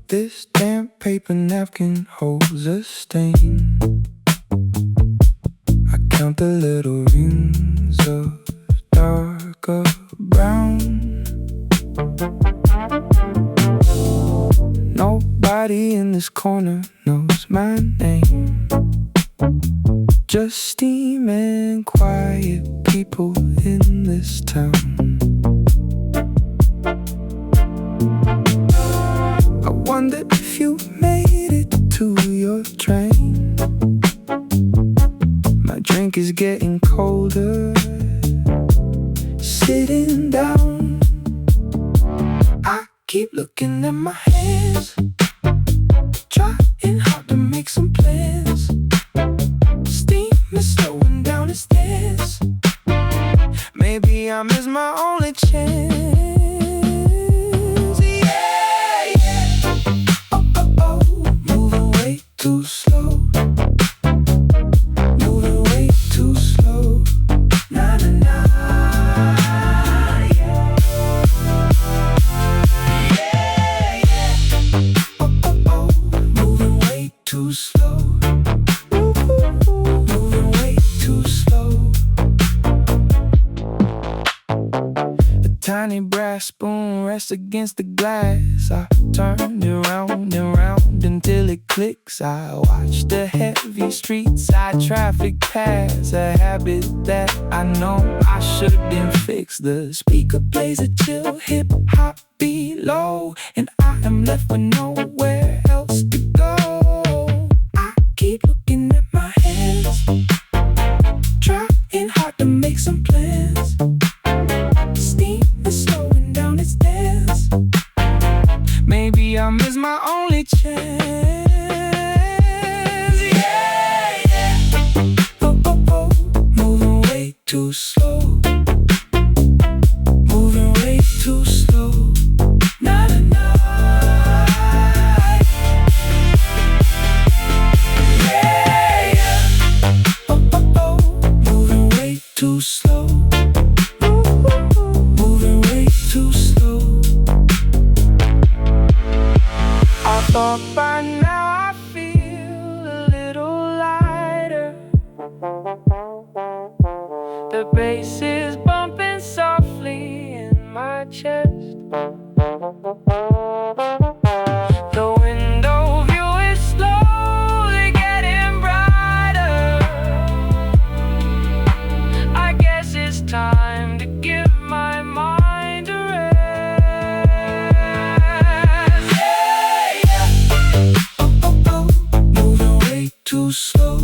This damp paper napkin holds a stain. I count the little rings of darker brown. Nobody in this corner knows my name. Just steam and quiet people in this town. I wonder if you made it to your train. My drink is getting colder. Sitting down, I keep looking at my hands, trying hard to make some plans. Steam is slowing down the stairs. Maybe I miss my only chance. Too slow, moving way too slow. Na na na, yeah. Yeah, yeah. Oh, oh, oh, moving way too slow. Moving way too slow. A tiny brass spoon rests against the glass. I turn it round and round until it clicks. I watch the heavy streets side traffic pass, a habit that I know I shouldn't fix. The speaker plays a chill hip-hop beat low, and I am left with nowhere else to go. I keep looking at my hands, trying hard to make some plans. Steam is slowing down its dance. Maybe I miss my only chance. Yeah, yeah. Oh, oh, oh. Moving way too slow. Moving way too slow. Na na na. Yeah, yeah. Oh, oh, oh. Moving way too slow. Moving way too slow. I thought by now I feel a little lighter. The bass is bumping softly in my chest. The window view is slowly getting brighter. I guess it's time to give my mind a rest. Too slow,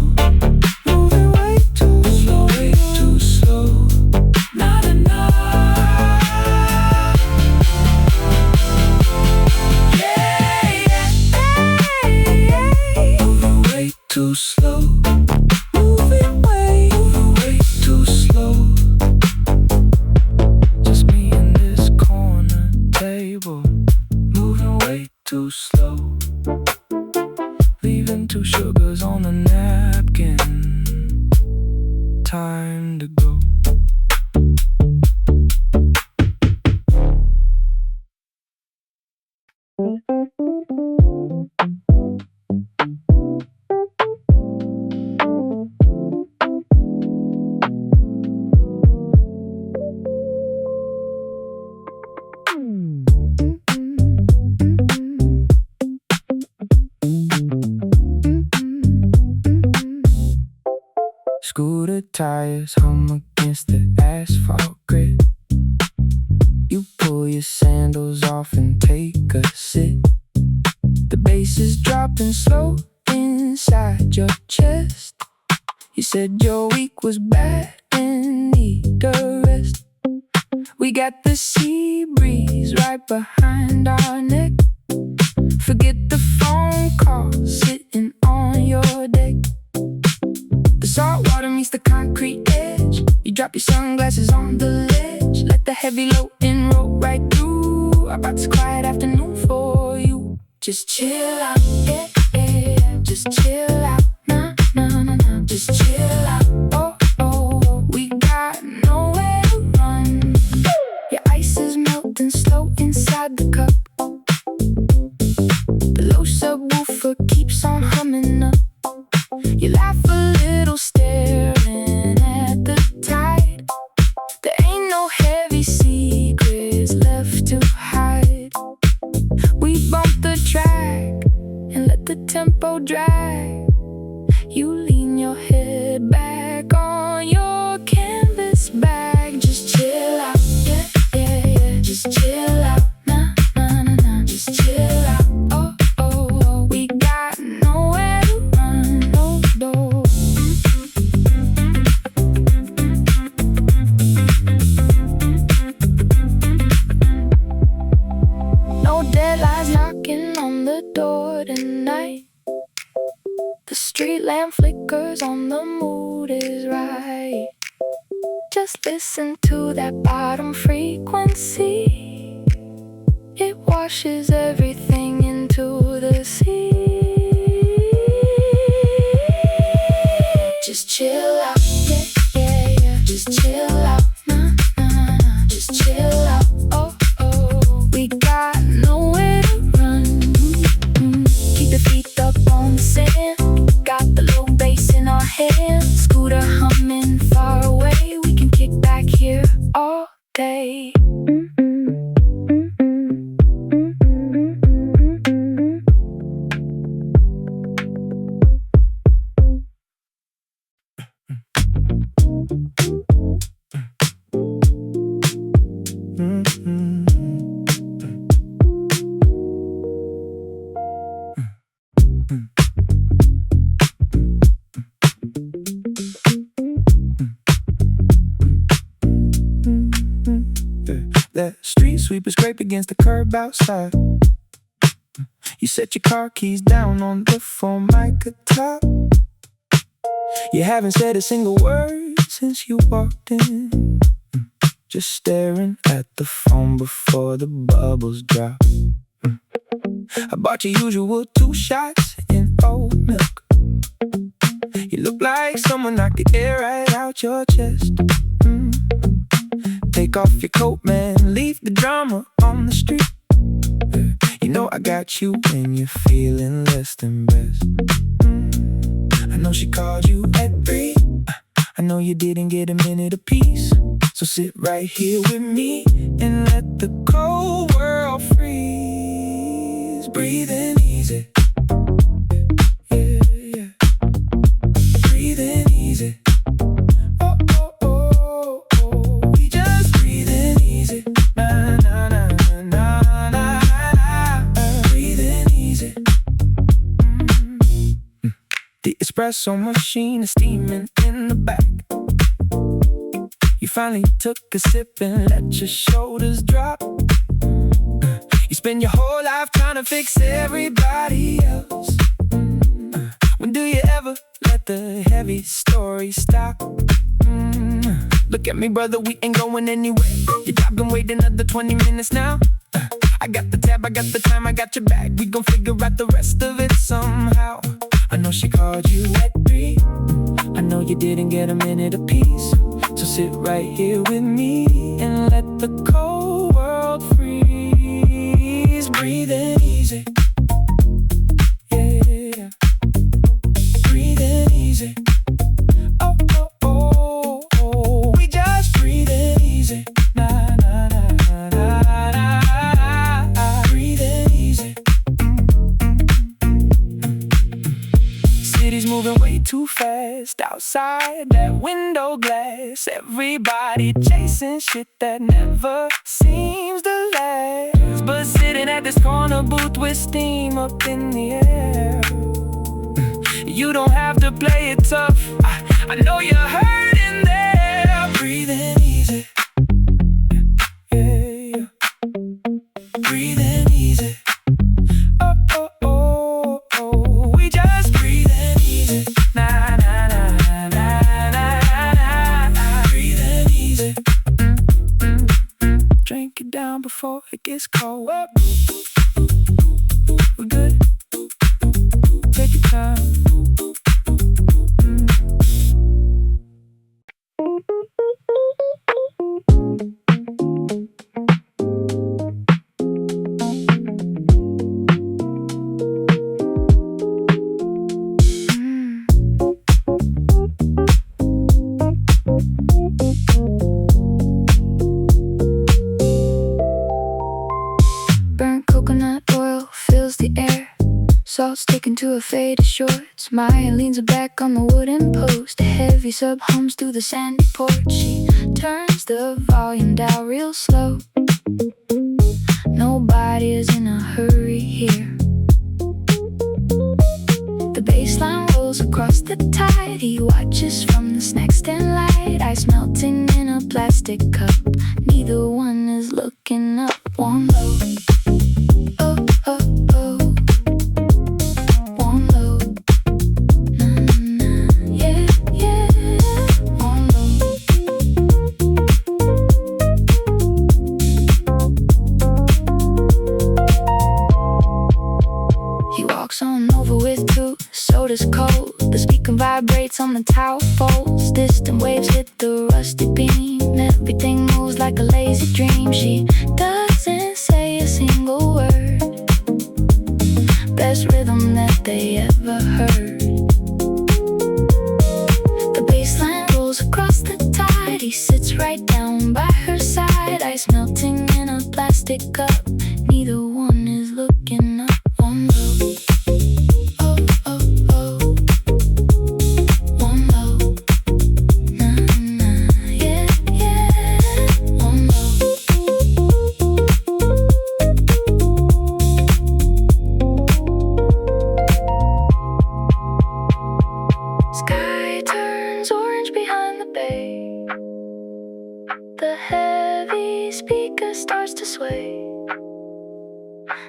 moving way too slow, way too slow. Na na na. Yeah, yeah, yeah. Moving way too slow, moving way too slow. Just me and this corner table, moving way too slow. Leaving 2 sugars on the napkin. Time to go. Scooter tires hum against the asphalt grid. You pull your sandals off and take a sip. The bass is dropping slow inside your chest. You said your week was bad and need a rest. We got the sea breeze right behind our neck. Forget the phone call sitting on your deck. The salt water meets the concrete edge. You drop your sunglasses on the ledge. Let the heavy load roll right through But it's quiet afternoon for you. Just chill out, yeah, yeah. Just chill out, nah, nah, nah, nah. Just chill out, oh, oh. We got nowhere to run. Your ice is melting slow inside the cup. The low subwoofer keeps on humming up. You laugh a little staring at the tide. There ain't no heavy secrets left to hide. We bump the track and let the tempo drag. You lean your head back on your canvas bag. Just chill out, yeah, yeah, yeah. Just chill out, nah, nah, nah, nah. Just chill out, oh, oh, oh. We got nowhere to run, no door. No deadlines knocking on the door tonight. The street lamp flickers on the mood is right. Just listen to that bottom frequency. It washes everything into the sea. Just chill out, yeah, yeah, yeah. Just chill out, nah, nah, nah. Just chill out, oh, oh. We got nowhere to run. Keep your feet up on the sand. Got the low bass in our hands. Scooter humming far away. We can kick back here all day. That street sweeper scrape against the curb outside. You set your car keys down on the Formica top. You haven't said a single word since you walked in. Just staring at the phone before the bubbles drop. I bought your usual 2 shots in oat milk. You look like someone knocked the air right out your chest. Take off your coat, man, leave the drama on the street. You know I got you when you're feeling less than best. I know she called you at 3. I know you didn't get a minute apiece. So sit right here with me and let the cold world freeze. Breathing easy, yeah, yeah. Breathing easy. The espresso machine is steaming in the back. You finally took a sip and let your shoulders drop. You spend your whole life trying to fix everybody else. When do you ever let the heavy story stop? Look at me, brother, we ain't going anywhere. Your job been waiting another 20 minutes now. I got the tab, I got the time, I got your back. We gon' figure out the rest of it somehow. I know she called you at 3. I know you didn't get a minute apiece. So sit right here with me and let the cold world freeze. Breathing easy, yeah. Breathing easy. Oh, oh, oh, oh. We just breathing easy. Nah, nah, nah, nah, nah, nah. Breathing easy. City's moving way too fast outside that window glass. Everybody chasing shit that never seems to last. But sitting at this corner booth with steam up in the air, you don't have to play it tough. I know you're hurting there. Breathing easy, yeah. Breathing easy. Oh, oh, oh, oh. We just breathing easy. Nah, nah, nah, nah, nah, nah. Breathing easy. Drink it down before it gets cold. We're good. Take your time. Burnt coconut oil fills the air. Salt sticking to her faded shorts. Maya leans her back on the wooden post. A heavy sub hums through the sandy porch. She turns the volume down real slow. Nobody is in a hurry here. The baseline rolls across the tide. He watches from the snack stand light. Ice melting in a plastic cup. Neither one is looking up. Warm low. Oh, oh, oh. Warm low. Na, na, yeah, yeah. Warm low. He walks on over with two sodas cold. The speaker vibrates on the towel folds. Distant waves hit the rusty beam. Everything moves like a lazy dream. She doesn't say a single word. Best rhythm that they ever heard. The bassline rolls across the tide. He sits right down by her side. Ice melting in a plastic cup. Neither one is looking up. Warm low. Oh, oh, oh. Warm low. Na, na, yeah, yeah. Warm low. Sky turns orange behind the bay. The heavy speaker starts to sway.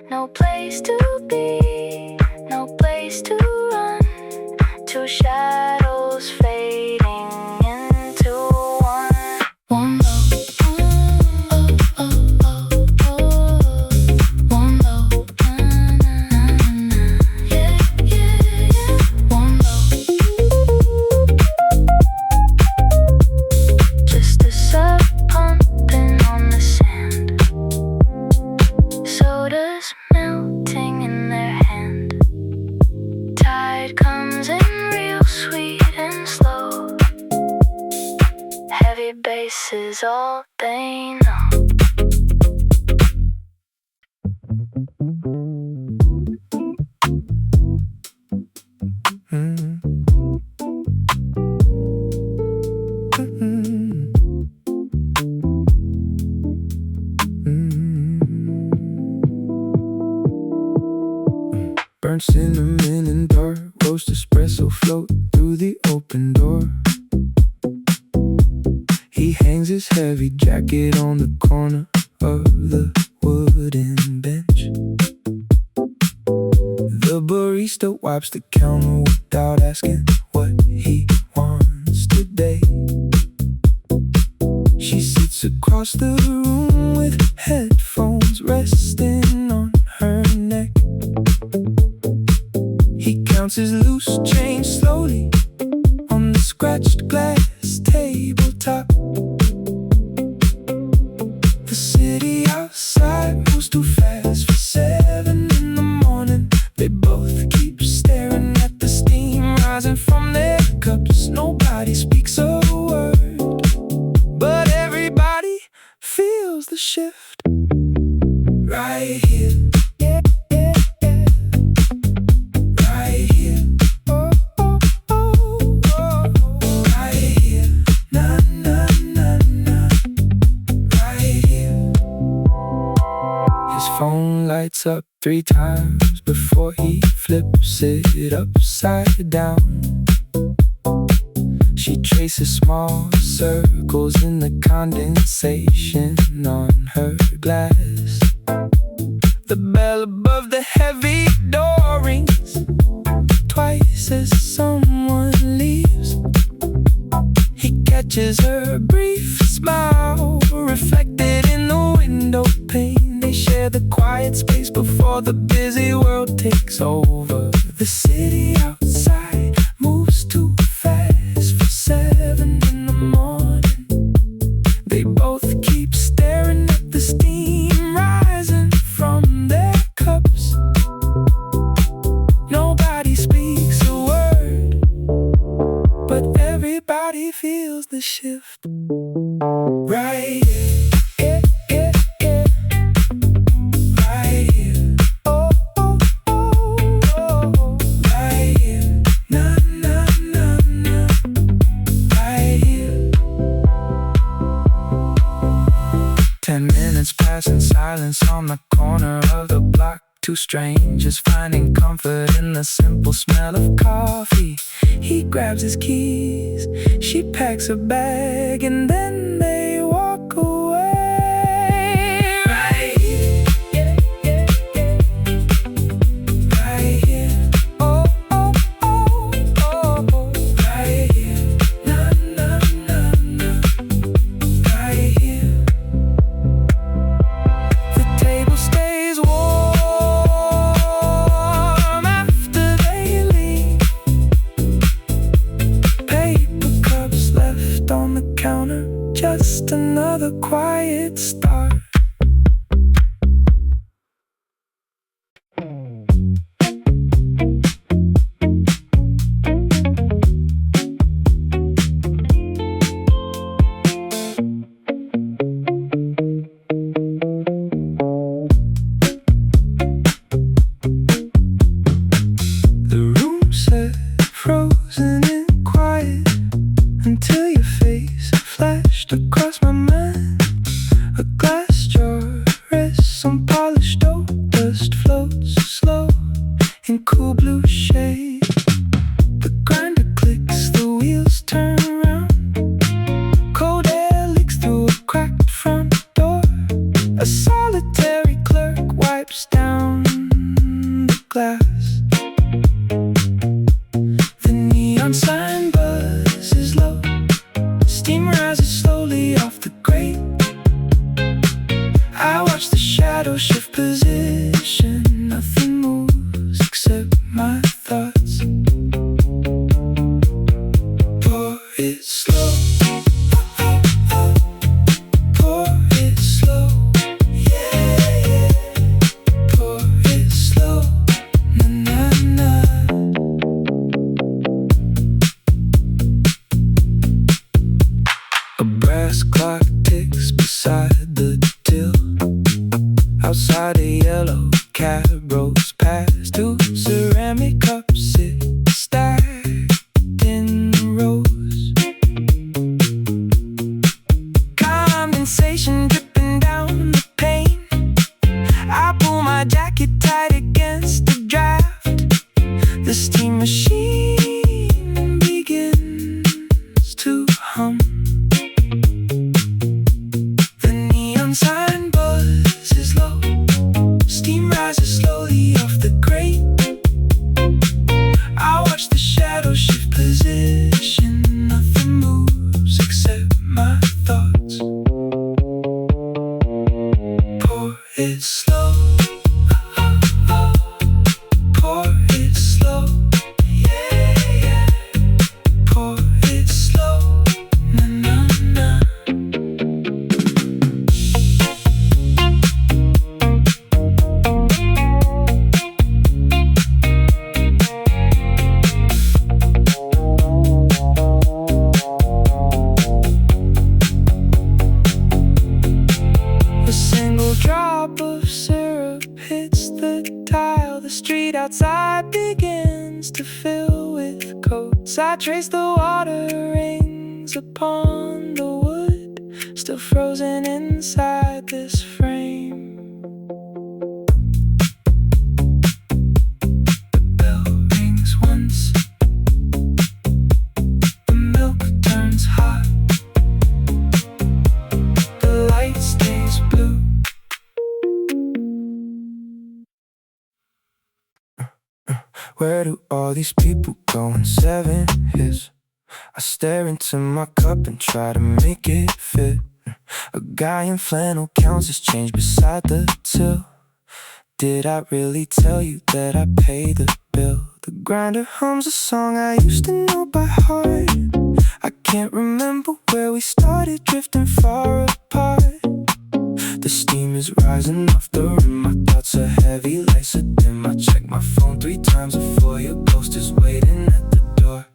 No place to be, no place to run. Two shadows fading into one. Warm low. Oh, oh, oh, oh. Warm low. Na, na, na. Yeah, yeah, yeah. Warm low. Just a sub pumping on the sand. Sodas melting in their hand. Tide comes in real sweet and slow. Heavy bass is all they know. Burnt cinnamon and dark roast espresso float through the open door. He hangs his heavy jacket on the corner of the wooden bench. The barista wipes the counter without asking what he wants today. She sits across the room with headphones resting on her neck. He counts his loose change slowly on the scratched glass tabletop. The city outside moves too fast for 7 in the morning. They both keep staring at the steam rising from their cups. Nobody speaks a word, but everybody feels the shift right here. Yeah, yeah, yeah. Right here. Oh, oh, oh, oh. Right here. Na, na, na, na. Right here. His phone lights up 3 times before he flips it upside down. She traces small circles in the condensation on her glass. The bell above the heavy door rings twice as someone leaves. He catches her brief smile reflected in the window pane. They share the quiet space before the busy world takes over. The city outside moves too fast for 7 in the morning. They both keep staring at the steam rising from their cups. Nobody speaks a word, but everybody feels the shift. Right here, yeah, yeah, yeah. Right here, oh, oh, oh, oh. Right here, na, na, na, na. Right here. 10 minutes pass in silence on the corner of the block. Two strangers finding comfort in the simple smell of coffee. He grabs his keys, she packs her bag, and then they walk away. Right here, yeah, yeah, yeah. Right here, oh, oh, oh, oh, oh. Right here, na, na, na, na. Right here. The table stays warm after they leave. Paper cups left on the counter, just another quiet start. The room sat frozen and quiet until your face flashed across my mind. A glass jar rests on polished oak, dust floats slow in cool blue shade. The grinder clicks, the wheels turn around. Cold air leaks through a cracked front door. A solitary clerk wipes down the glass. The neon sign buzzes low. Steam rises slowly off the grate. I watch the shadow shift position. Nothing moves except my thoughts. Pour it slow. Pour it slow. Yeah, yeah. Pour it slow. Na, na, na. A brass clock ticks beside the till. Outside a yellow cab rolls past. Two ceramic cups sit stacked in rows. Condensation dripping down the pane. I pull my jacket tight against the draft. The steam machine begins to hum. The neon sign buzzes low. Steam rises slowly off the grate. I watch the shadow shift position. Nothing moves except my thoughts. Pour it slow. Pour it slow. Yeah, yeah. Pour it slow. Na, na, na. A single drop of syrup hits the tile. The street outside begins to fill with coats. I trace the water rings upon the wood, still frozen inside this frame. The bell rings once. The milk turns hot. The light stays blue. Where do all these people go in 7 years? I stare into my cup and try to make it fit. A guy in flannel counts his change beside the till. Did I really tell you that I pay the bill? The grinder hums a song I used to know by heart. I can't remember where we started, drifting far apart. The steam is rising off the rim, my thoughts are heavy, lights are dim. I check my phone 3 times before your ghost is waiting at the door.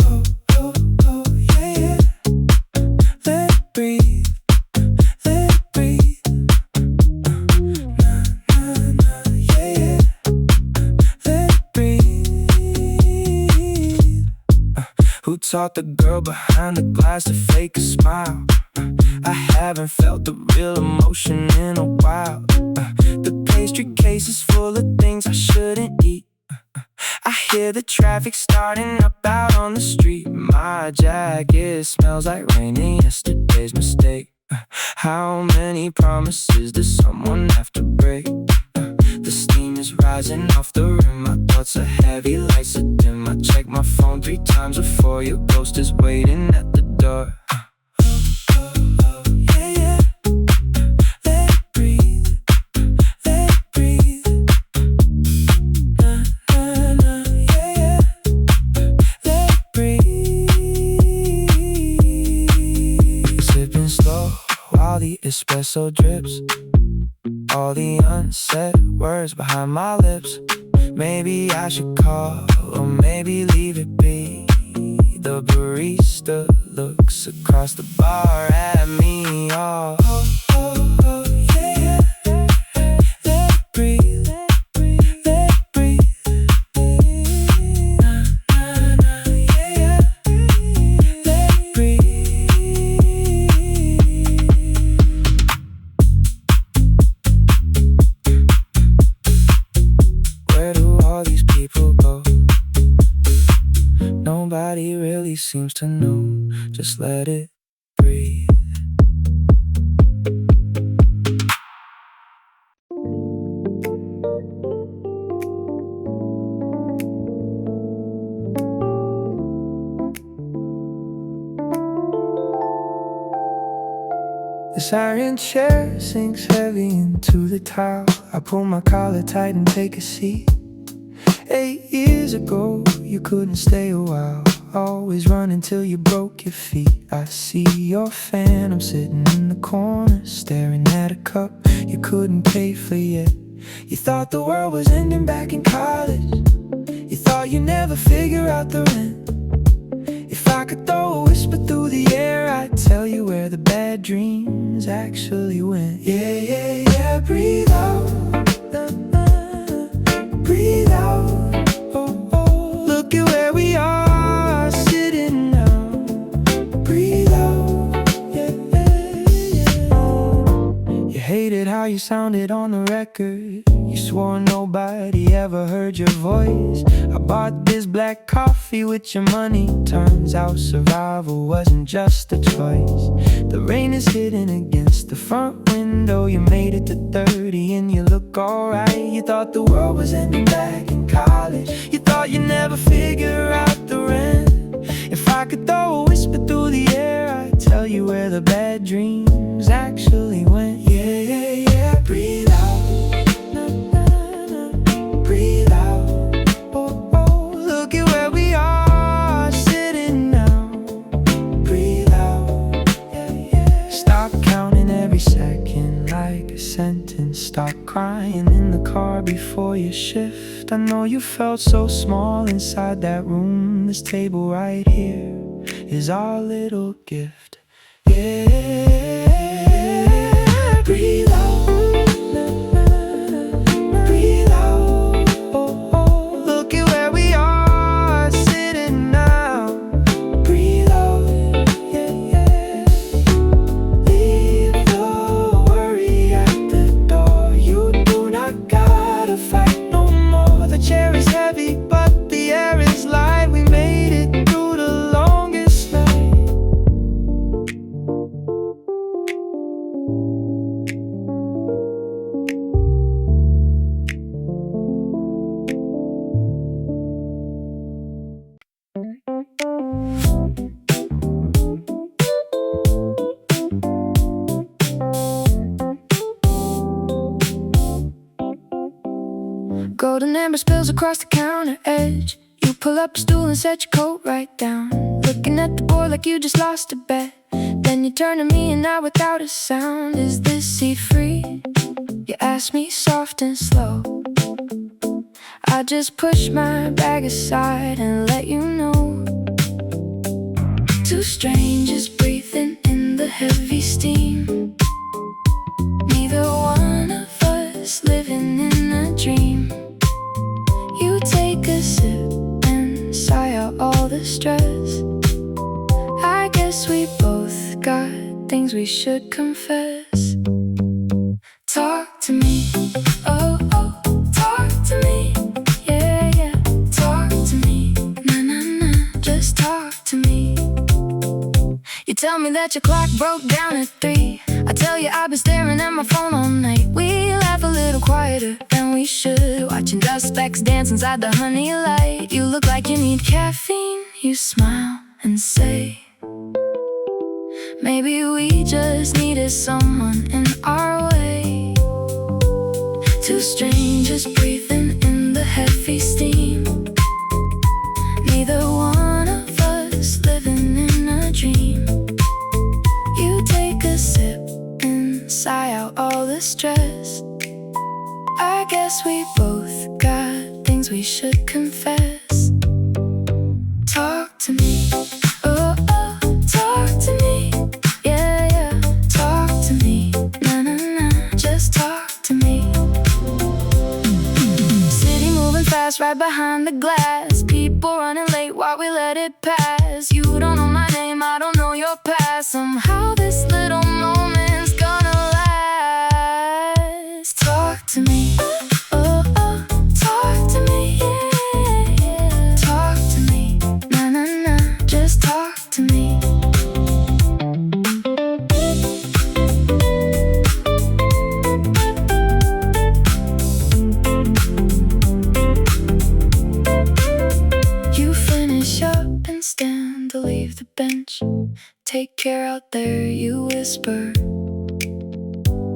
Oh, oh, oh, yeah, yeah. Let it breathe, let it breathe. Nah, nah, nah, yeah, yeah. Let it breathe. Who taught the girl behind the glass to fake a smile? I haven't felt the real emotion in a while. The pastry case is full of things I shouldn't eat. I hear the traffic starting up out on the street. My jacket smells like rain and yesterday's mistake. How many promises does someone have to break? The steam is rising off the rim, my thoughts are heavy, lights are dim. I check my phone 3 times before your ghost is waiting at the door. The espresso drips, all the unsaid words behind my lips. Maybe I should call, or maybe leave it be. The barista looks across the bar at me. Oh, oh, oh, oh, yeah, yeah. Let it breathe, let it breathe, let it breathe. Nah, nah, nah, yeah, yeah. Let it breathe. People go. Nobody really seems to know. Just let it breathe. This iron chair sinks heavy into the tile. I pull my collar tight and take a seat. 8 years ago, you couldn't stay a while. Always running till you broke your feet. I see your phantom sitting in the corner, staring at a cup you couldn't pay for yet. You thought the world was ending back in college. You thought you'd never figure out the rent. If I could throw a whisper through the air, I'd tell you where the bad dreams actually went. Yeah, yeah, yeah, breathe out. Breathe out, oh, oh. Look at where we are sitting now. Breathe out, yeah, yeah, yeah. You hated how you sounded on the record. You swore nobody ever heard your voice. I bought this black coffee with your money. Turns out survival wasn't just a choice. The rain is hitting against the front window. You made it to 30 and you look alright. You thought the world was ending back in college. You thought you'd never figure out the rent. If I could throw a whisper through the air, I'd tell you where the bad dreams actually went. Yeah, yeah, yeah, breathe out. Breathe out, oh, oh. Look at where we are sitting now. Breathe out, yeah, yeah. Stop counting every second like a sentence. Stop crying in the car before your shift. I know you felt so small inside that room. This table right here is our little gift. Yeah, breathe out. Golden amber spills across the counter edge. You pull up a stool and set your coat right down, looking at the board like you just lost a bet. Then you turn to me and I without a sound. Is this seat free? You ask me soft and slow. I just push my bag aside and let you know. Two strangers breathing in the heavy steam, neither one of us living in a dream. You take a sip and sigh out all the stress. I guess we both got things we should confess. Talk to me, oh, oh, talk to me. Yeah, yeah, talk to me, na, na, na, just talk to me. You tell me that your clock broke down at 3. I tell you I've been staring at my phone all night. We laugh a little quieter than we should, watching dust specks dance inside the honey light. You look like you need caffeine. You smile and say, maybe we just needed someone in our way. Two strangers breathing in the heavy steam, neither one of us living in a dream. You take a sip and sigh out all the stress. I guess we both got things we should confess. Talk to me, oh, oh, talk to me. Yeah, yeah, talk to me, na, na, na, just talk to me. City moving fast right behind the glass, people running late while we let it pass. You don't know my name, I don't know your past. Somehow this little moment's gonna last. Talk to me, oh, oh, talk to me. Yeah, yeah, talk to me, na, na, na, just talk to me. You finish up and stand to leave the bench. Take care out there, you whisper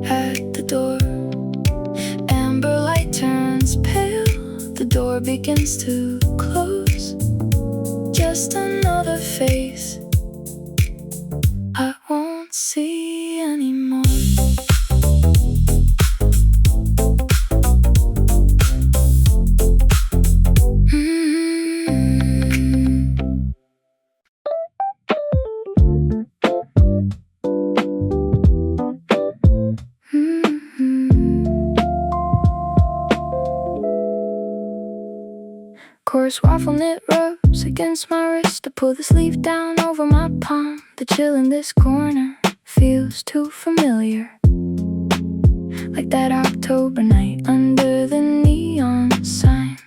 at the door. Amber light turns pale, the door begins to close. Just another face I won't see anymore. Coarse waffle knit rubs against my wrist. I pull the sleeve down over my palm. The chill in this corner feels too familiar, like that October night under the neon sign.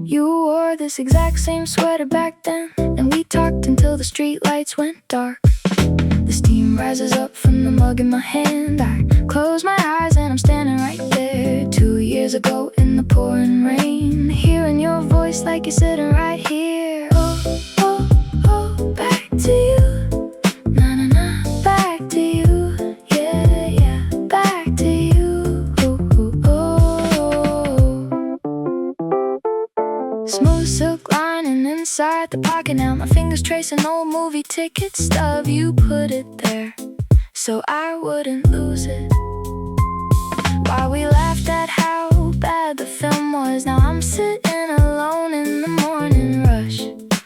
You wore this exact same sweater back then, and we talked until the street lights went dark. The steam rises up from the mug in my hand. I close my eyes and I'm standing right there. 2 years ago in the pouring rain, hearing your voice like you're sitting right here. Oh, oh, oh, back to you, na, na, na, back to you. Yeah, yeah, back to you. Oh, oh, oh. Smooth silk lining inside the pocket. Now my fingers tracing old movie ticket stub. You put it there so I wouldn't lose it, while we laughed at how bad the film was. Now I'm sitting alone in the morning rush,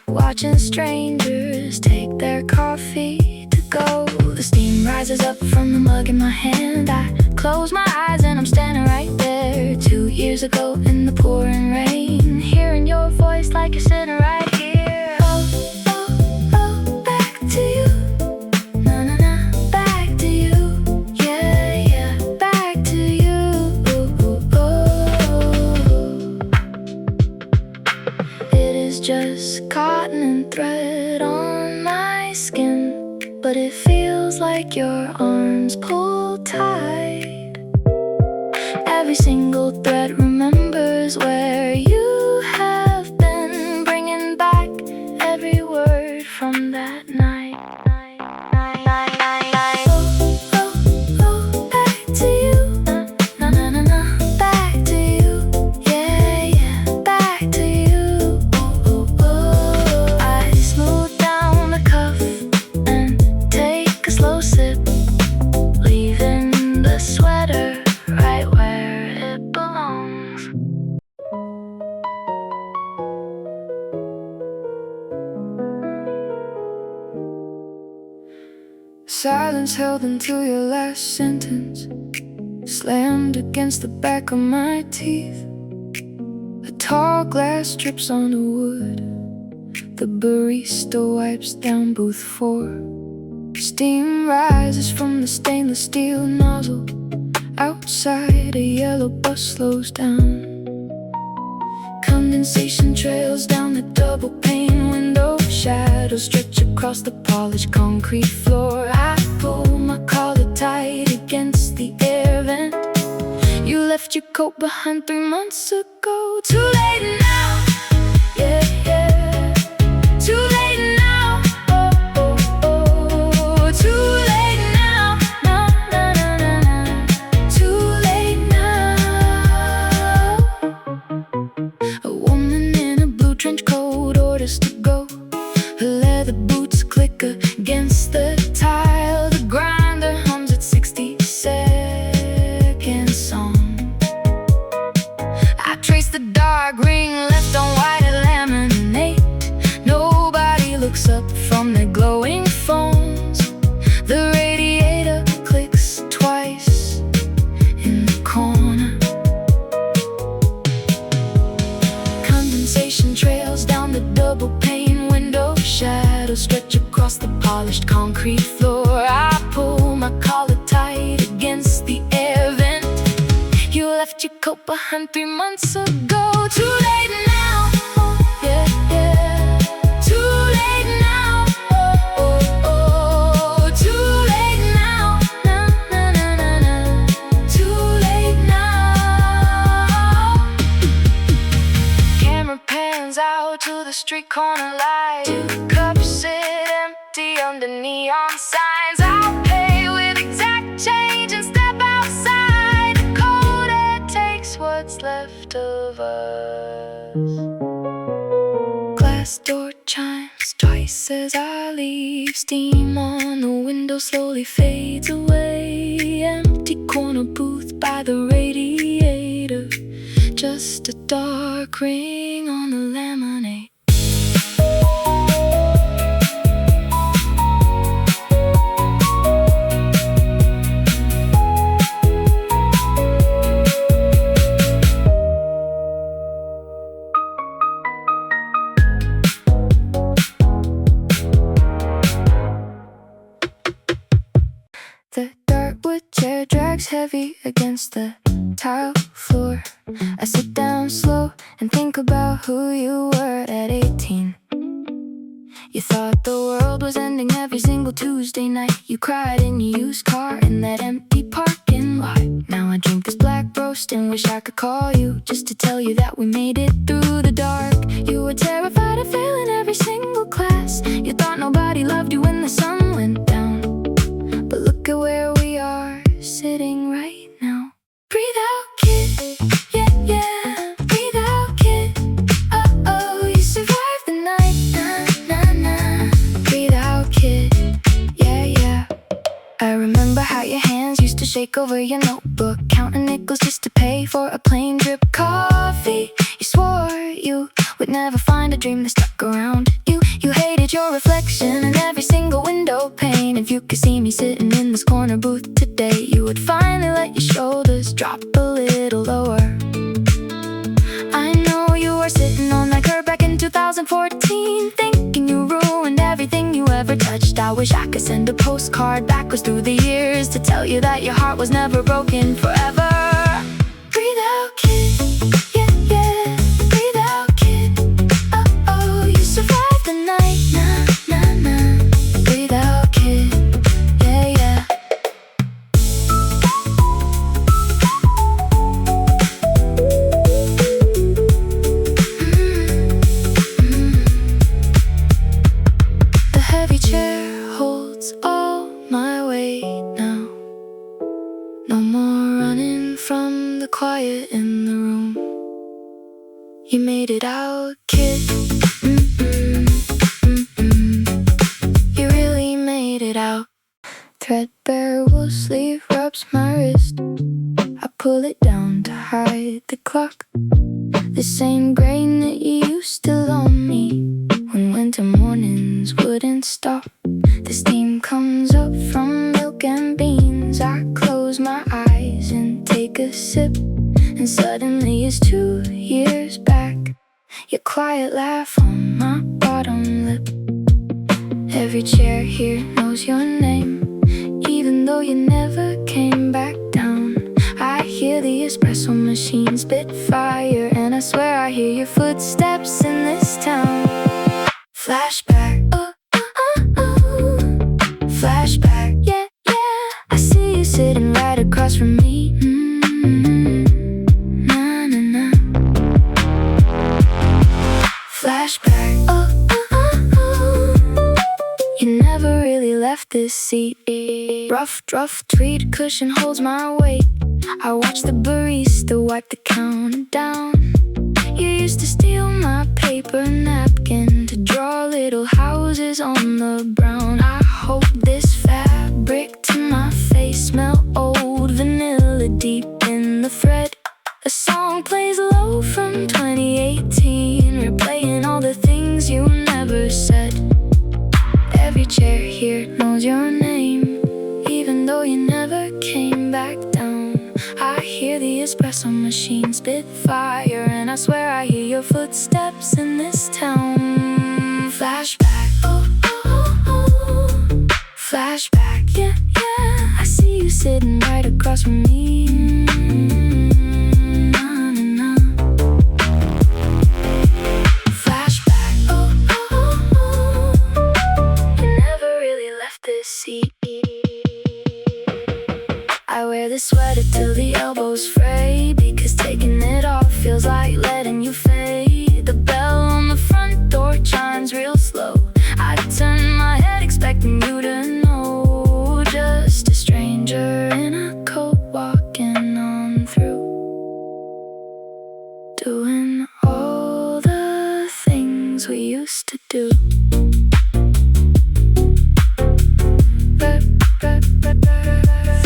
watching strangers take their coffee to go. The steam rises up from the mug in my hand. I close my eyes and I'm standing right there. 2 years ago in the pouring rain, hearing your voice like you're sitting right here. Oh, oh, oh, back to you, na, na, na, back to you. Yeah, yeah, back to you. Oh, oh, oh. It is just cotton and thread on my skin, but it feels like your arms pull tight. Every single thread remembers where you have been, bringing back every word from that night. Oh, oh, oh, back to you, na, na, na, na, back to you. held into your last sentence, slammed against the back of my teeth. A tall glass drips on the wood. The barista wipes down booth 4. Steam rises from the stainless steel nozzle. Outside, a yellow bus slows down. Condensation trails down the double pane window. Shadows stretch across the polished concrete floor. I pull my collar tight against the air vent. You left your coat behind 3 months ago. Too late now, yeah, yeah. Too late now, oh, oh, oh. Too late now, na, na, na, na, na. Too late now. A woman in a blue trench coat orders to go. Her leather boots click against the tile. The grinder hums its 60-second song. I trace the dark ring left on white laminate. Nobody looks up from their glowing phones. The radiator clicks twice in the corner. Condensation trails down the double pane window. Shadows stretch across the polished concrete floor. I pull my collar tight against the air vent. You left your coat behind 3 months ago. Too late now, yeah, yeah. Too late now, oh, oh, oh. Too late now, na, na, na, na, na. Too late now. Camera pans out to the street corner light. 2 cups sit empty under neon signs. I'll pay with exact change and step outside. Cold air takes what's left of us. Glass door chimes twice as I leave. Steam on the window slowly fades away. Empty corner booth by the radiator. Just a dark ring on the laminate. The dark wood chair drags heavy against the tile floor. I sit down slow and think about who you were at 18. You thought the world was ending every single Tuesday night. You cried in your used car in that empty parking lot. Now I drink this black roast and wish I could call you just to tell you that we made it through the dark. You were terrified of failing every single class. You thought nobody loved you when the sun went down. But look at where we are, sitting right now. Breathe out, kid, yeah, yeah. Breathe out, kid, oh, you survived the night, nah, nah, nah. Breathe out, kid, yeah, yeah. I remember how your hands used to shake over your notebook, counting nickels just to pay for a plain drip coffee. You swore you would never find a dream that stuck around you. You hated your reflection in every single window pane. If you could see me sitting in this corner booth today, you would finally let your shoulders drop a little lower. I know you were sitting on that curb back in 2014, thinking you ruined everything you ever touched. I wish I could send a postcard backwards through the years to tell you that your heart was never broken forever. Breathe out, kid, yeah, yeah. Breathe out, kid, oh, you survived the night, nah, nah, nah. Breathe out, kid, yeah, yeah. The heavy chair holds all my weight now. No more running from the quiet in the room. You made it out, kid. You really made it out. Threadbare wool sleeve rubs my wrist. I pull it down to hide the clock. The same grain that you used to loan me when winter mornings wouldn't stop. The steam comes up from milk and sip, and suddenly it's 2 years back. Your quiet laugh on my bottom lip. Every chair here knows your name, even though you never came back down. I hear the espresso machine spit fire, and I swear I hear your footsteps in this town. Flashback, oh, flashback, yeah, yeah. I see you sitting right across from me. Na na na. Flashback, oh, you never really left this seat. Rough tweed cushion holds my weight. I watch the barista wipe the counter down. You used to steal my paper napkin to draw little houses on the brown. I hope this fabric to my face smell old vanilla deep in the thread. A song plays low from 2018, replaying all the things you never said. Every chair here knows your name, even though you never came back down. I hear the espresso machine spit fire, and I swear I hear your footsteps in this town. Flashback, oh, flashback, yeah, yeah. I see you sitting right across from me. Na, na, na. Flashback, oh, you never really left this seat. I wear the sweater till the elbows fray, because taking it off feels like letting you fade. The bell on the front door chimes real slow. I turn my head expecting you to know. Just a stranger in a coat walking on through, doing all the things we used to do.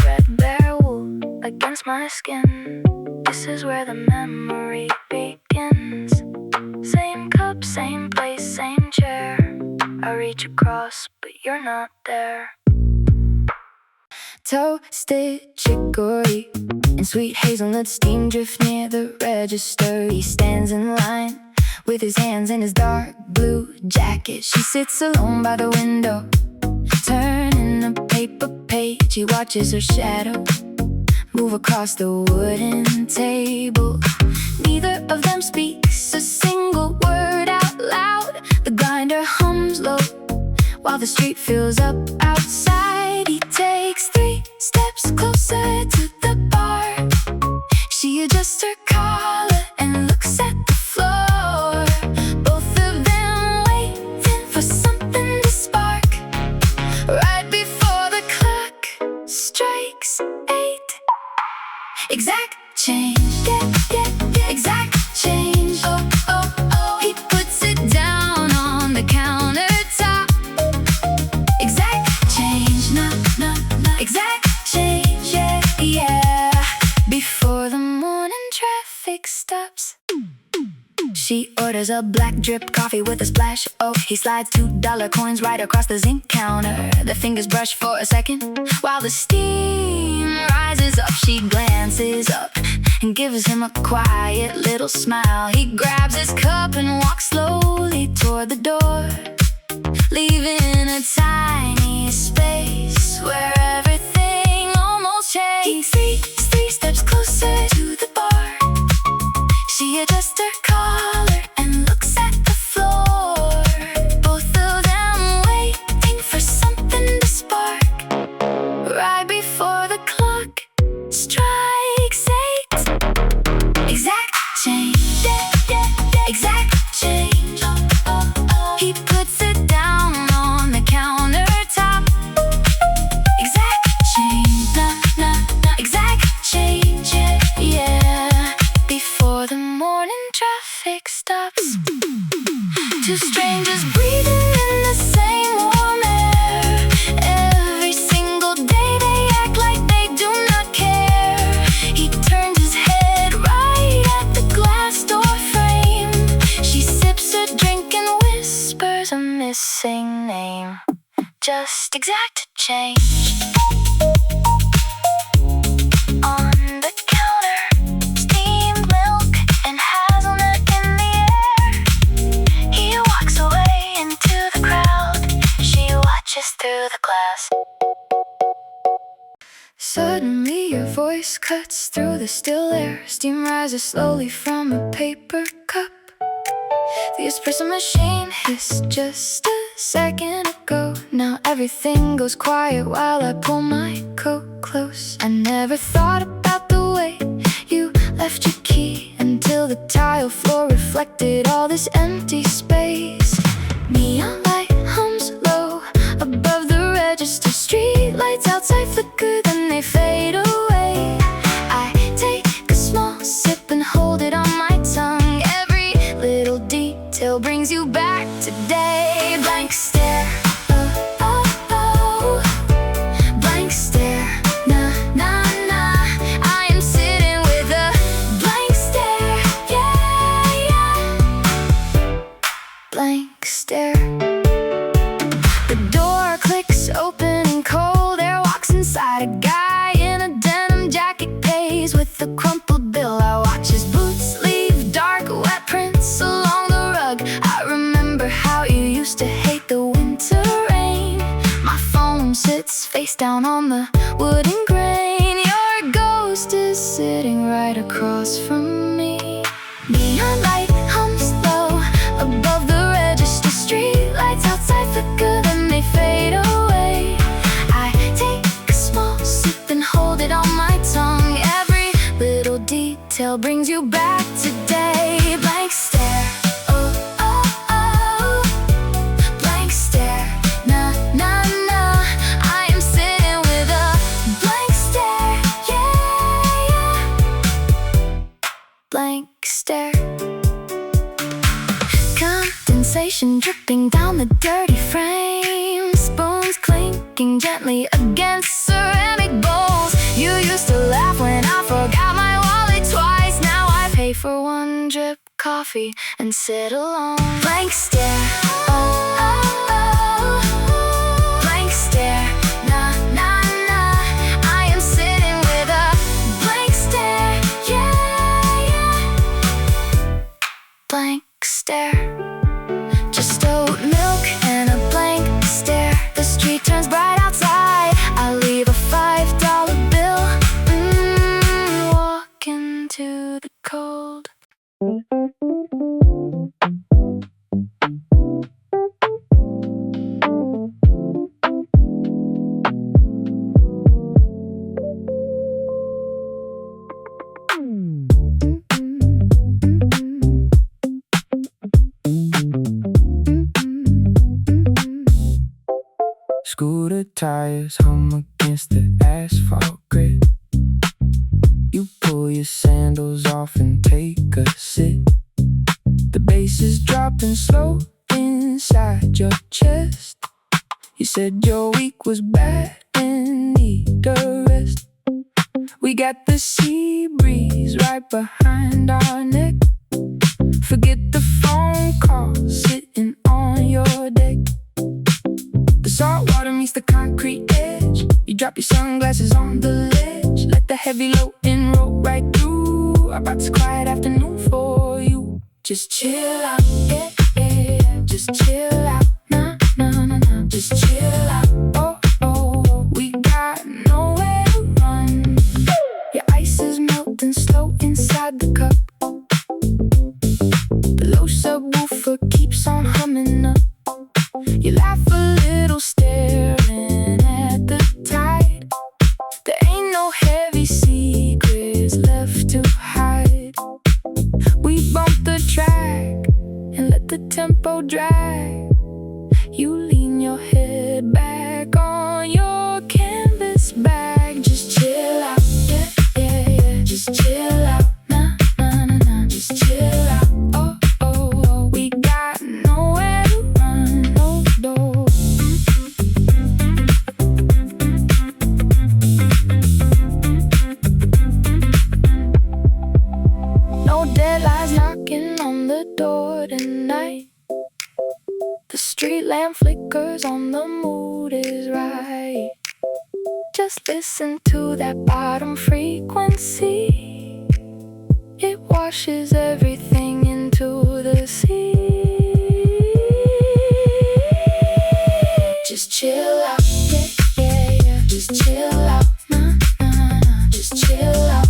Threadbare wool against my skin. This is where the memory begins. Same cup, same place, same chair. I reach across, but you're not there. Toasted chicory and sweet hazelnut steam drift near the register. He stands in line with his hands in his dark blue jacket. She sits alone by the window, turning a paper page. He watches her shadow move across the wooden table. Neither of them speaks a single word out loud. The grinder hums low while the street fills up outside. He takes 3 steps closer to the bar. She adjusts her collar and looks at the floor. Both of them waiting for something to spark. Right before the clock strikes 8. Exact change, yeah, yeah, yeah. Exact change, oh, oh, oh. He puts it down on the countertop. Exact change, no, no, no. Exact change, yeah, yeah. Before the morning traffic stops, she orders a black drip coffee with a splash. Oh, he slides $2 coins right across the zinc counter. The fingers brush for a second while the steam rises up. She glances up and gives him a quiet little smile. He grabs his cup and walks slowly toward the door, leaving a tiny space where everything almost changed. He takes 3 steps closer to the bar. She adjusts her collar and looks at the floor. Both of them waiting for something to spark. Right before the clock strikes 8. Exact change, yeah, yeah, yeah. Exact change, oh, oh, oh. He puts it down on the countertop. Exact change, nah, nah, nah. Exact change, yeah, yeah. Before the morning traffic stops, 2 strangers breathing in the same warm air. Every single day they act like they do not care. He turns his head right at the glass door frame. She sips her drink and whispers a missing name. Just exact change on the counter. cuts through the still air. Steam rises slowly from a paper cup. The espresso machine hissed just a second ago. Now everything goes quiet while I pull my coat close. I never thought about the way you left your key until the tile floor reflected all this empty space. Neon light hums low above the register. Street lights outside flicker, then they fade away. I take a small sip and hold it on my tongue. Every little detail brings you back today. Blank stare, oh, oh, oh. Blank stare, nah, nah, nah. I am sitting with a blank stare, yeah, yeah. Blank stare. The door clicks open and cold air walks inside. A guy in a denim jacket pays with a crumpled bill. I watch his boots leave dark wet prints along the rug. I remember how you used to hate the winter rain. My phone sits face down on the wooden grain. Your ghost is sitting right across from me. Neon light hums low above the register. Street lights outside flicker, then they fade away. I take a small sip and hold it on my tongue. Every little detail brings you back today. Blank stare, oh, oh, oh. Blank stare, nah, nah, nah. I am sitting with a blank stare, yeah, yeah. Blank stare. Condensation dripping down the dirty frame. Spoons clinking gently against ceramic bowls. You used to laugh when I forgot my wallet twice. Now I pay for one drip coffee and sit alone. Blank stare, oh, oh, oh. Blank stare, nah, nah, nah. I am sitting with a blank stare, yeah, yeah. Blank stare. Just oat milk and a blank stare. The street turns bright outside. I leave a $5 bill. Walk into the cold. Scooter tires hum against the asphalt grid. You pull your sandals off and take a sip. The bass is dropping slow inside your chest. You said your week was bad and need a rest. We got the sea breeze right behind our neck. Forget the phone call sitting on your deck. The salt water meets the concrete edge. You drop your sunglasses on the ledge. Let the heavy load in roll right through. About this quiet afternoon for you. Just chill out, yeah, yeah. Just chill out, nah, nah, nah, nah. Just chill out, oh, oh, oh. We got nowhere to run. Your ice is melting slow inside the cup. The low subwoofer keeps on humming up. You laugh a little staring at the tide. There ain't no heavy secrets left to hide. We bump the track and let the tempo drag. You lean your head back on your canvas bag. Just chill out, yeah, yeah, yeah. Just chill out, nah, nah, nah, nah. Just chill out, oh, oh, oh. We got nowhere to run, no door. No deadlines knocking on the door tonight. The street lamp flickers on the mood is right. Just listen to that bottom frequency. It washes everything into the sea. Just chill out, yeah, yeah, yeah. Just chill out, nah, nah, nah. Just chill out.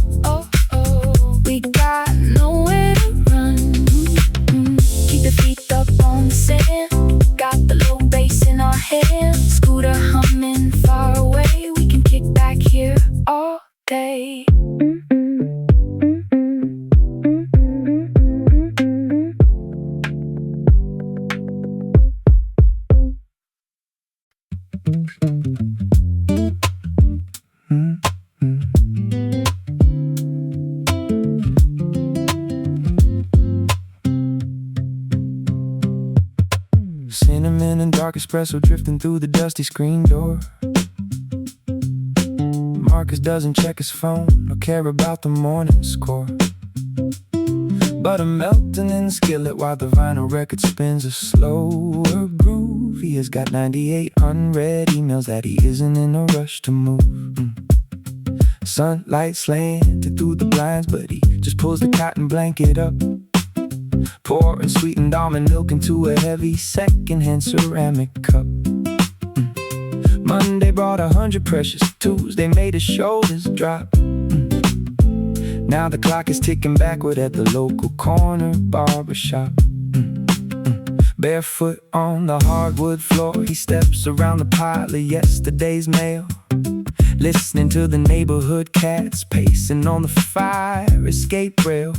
dark espresso drifting through the dusty screen door. Marcus doesn't check his phone or care about the morning score. Butter melting in the skillet while the vinyl record spins a slower groove. He has got 98 unread emails that he isn't in a rush to move. Sunlight slanted through the blinds, but he just pulls the cotton blanket up, pouring sweetened almond milk into a heavy secondhand ceramic cup. Monday brought 100 precious. Tuesday made his shoulders drop. Now the clock is ticking backward at the local corner barbershop. Barefoot on the hardwood floor, he steps around the pile of yesterday's mail, listening to the neighborhood cats pacing on the fire escape rail.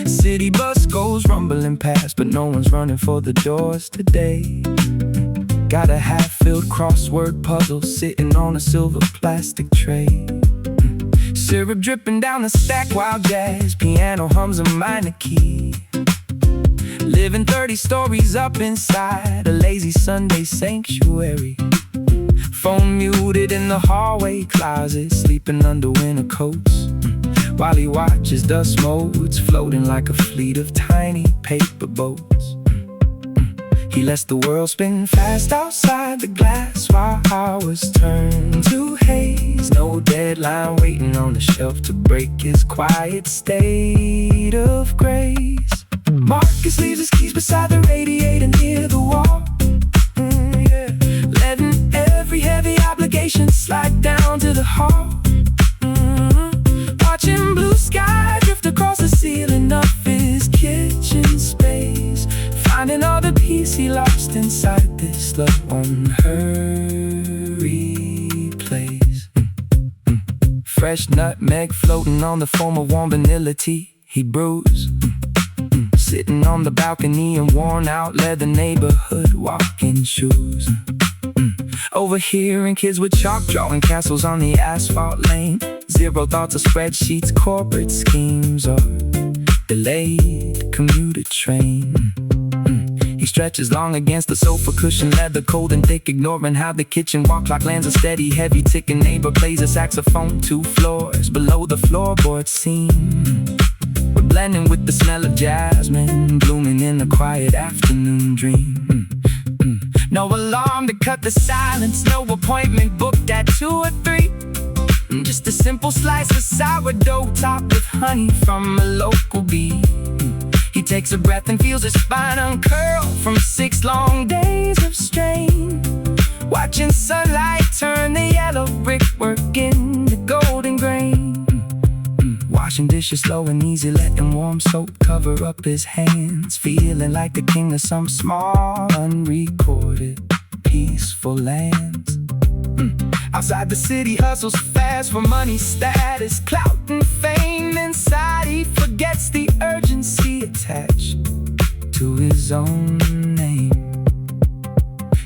City bus goes rumbling past, but no one's running for the doors today. Got a half-filled crossword puzzle sitting on a silver plastic tray. Syrup dripping down the stack while jazz piano hums a minor key. Living 30 stories up inside a lazy Sunday sanctuary. Phone muted in the hallway closet, sleeping under winter coats, while he watches dust motes floating like a fleet of tiny paper boats. He lets the world spin fast outside the glass while hours turn to haze. No deadline waiting on the shelf to break his quiet state of grace. Marcus leaves his keys beside the radiator near the wall, letting every heavy obligation slide down to the hall. Watching blue sky drift across the ceiling of his kitchen space, finding all the peace he lost inside this love unhurried place. Fresh nutmeg floating on the foam of warm vanilla tea he brews, sitting on the balcony in worn out leather neighborhood walking shoes. Overhearing kids with chalk drawing castles on the asphalt lane. Zero thoughts of spreadsheets, corporate schemes, or delayed commuter train. He stretches long against the sofa cushion, leather cold and thick, ignoring how the kitchen wall clock lands a steady heavy ticking. Neighbor plays a saxophone 2 floors below the floorboard scene. We're blending with the smell of jasmine, blooming in a quiet afternoon dream. No alarm to cut the silence, no appointment booked at 2 or 3. Just a simple slice of sourdough topped with honey from a local bee. He takes a breath and feels his spine uncurl from 6 long days of strain. Watching sunlight turn the yellow brickwork into golden grain. Washing dishes slow and easy, letting warm soap cover up his hands, feeling like the king of some small, unrecorded, peaceful lands. Outside the city hustles fast for money, status, clout, and fame. Inside he forgets the urgency attached to his own name.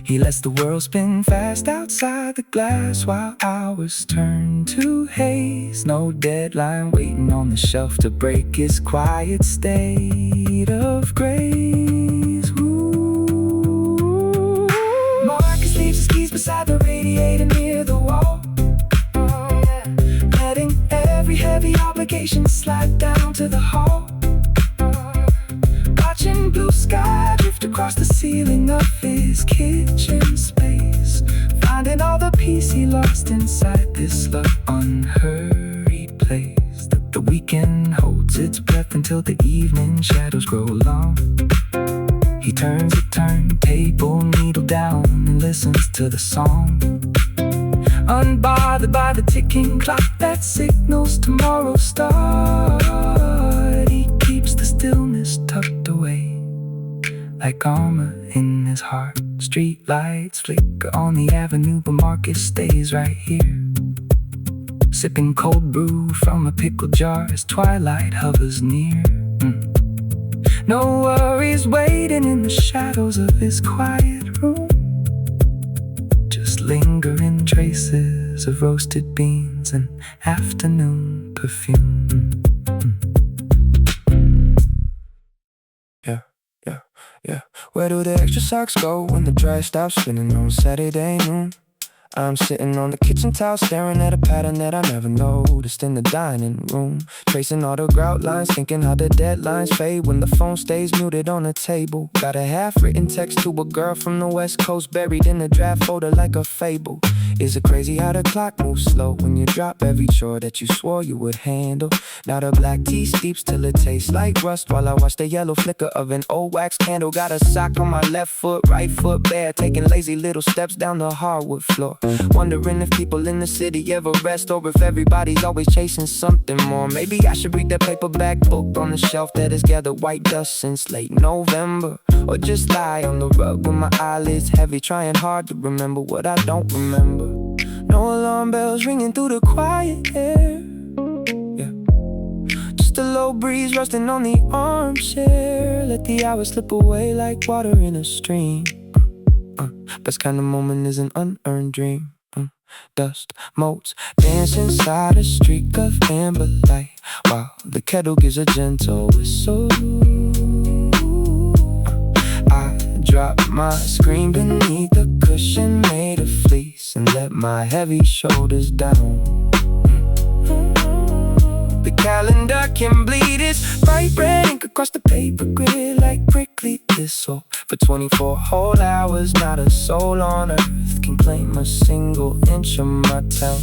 He lets the world spin fast outside the glass while hours turn to haze. No deadline waiting on the shelf to break his quiet state of grace. Ooh. Marcus leaves his keys beside the radiator near the wall, letting every heavy obligation slide down to the hall. Watching blue sky drift across the ceiling of his kitchen space, finding all the peace he lost inside this love unhurried place. The weekend holds its breath until the evening shadows grow long. He turns the turntable needle down and listens to the song, unbothered by the ticking clock that signals tomorrow's start. He keeps the stillness tucked away like armor in his heart. Street lights flicker on the avenue, but Marcus stays right here, sipping cold brew from a pickle jar as twilight hovers near. No worries waiting in the shadows of his quiet room, just lingering traces of roasted beans and afternoon perfume. Yeah. Yeah, where do the extra socks go when the dryer stops spinning on Saturday noon? I'm sitting on the kitchen towel staring at a pattern that I never noticed in the dining room. Tracing all the grout lines, thinking how the deadlines fade when the phone stays muted on the table. Got a half-written text to a girl from the West Coast buried in the draft folder like a fable. Is it crazy how the clock moves slow when you drop every chore that you swore you would handle? Now the black tea steeps till it tastes like rust while I watch the yellow flicker of an old wax candle. Got a sock on my left foot, right foot bare, taking lazy little steps down the hardwood floor. Wondering if people in the city ever rest, or if everybody's always chasing something more. Maybe I should read that paperback book on the shelf that has gathered white dust since late November, or just lie on the rug with my eyelids heavy, trying hard to remember what I don't remember. No alarm bells ringing through the quiet air, yeah. Just a low breeze rusting on the armchair. Let the hours slip away like water in a stream. Best kind of moment is an unearned dream. Dust motes dance inside a streak of amber light while the kettle gives a gentle whistle. I drop my screen beneath a cushion made of fleece and let my heavy shoulders down. The calendar can bleed its bright red ink across the paper grid like prickly thistle. For 24 whole hours, not a soul on earth can claim a single inch of my town.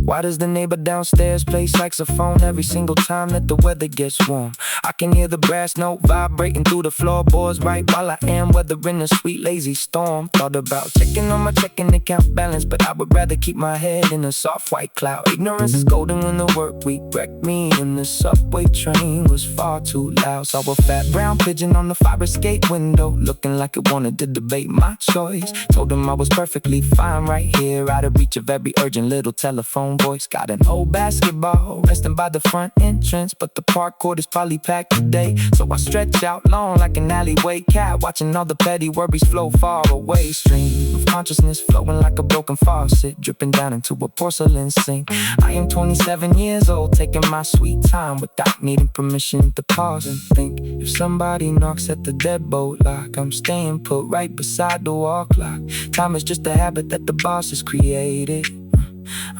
Why does the neighbor downstairs play saxophone every single time that the weather gets warm? I can hear the brass note vibrating through the floorboards right while I am weathering a sweet lazy storm. Thought about checking on my checking account balance, but I would rather keep my head in a soft white cloud. Ignorance is golden when the work week wrecked me, and the subway train was far too loud. Saw a fat brown pigeon on the fire escape window, looking like it wanted to debate my choice. Told him I was perfectly fine right here, out of reach of every urgent little telephone voice. Got an old basketball resting by the front entrance, but the park court is probably packed today. So I stretch out long like an alleyway cat, watching all the petty worries flow far away. Stream of consciousness flowing like a broken faucet, dripping down into a porcelain sink. I am 27 years old, taking my sweet time without needing permission to pause and think. If somebody knocks at the deadbolt lock, I'm staying put right beside the wall clock. Time is just a habit that the boss has created.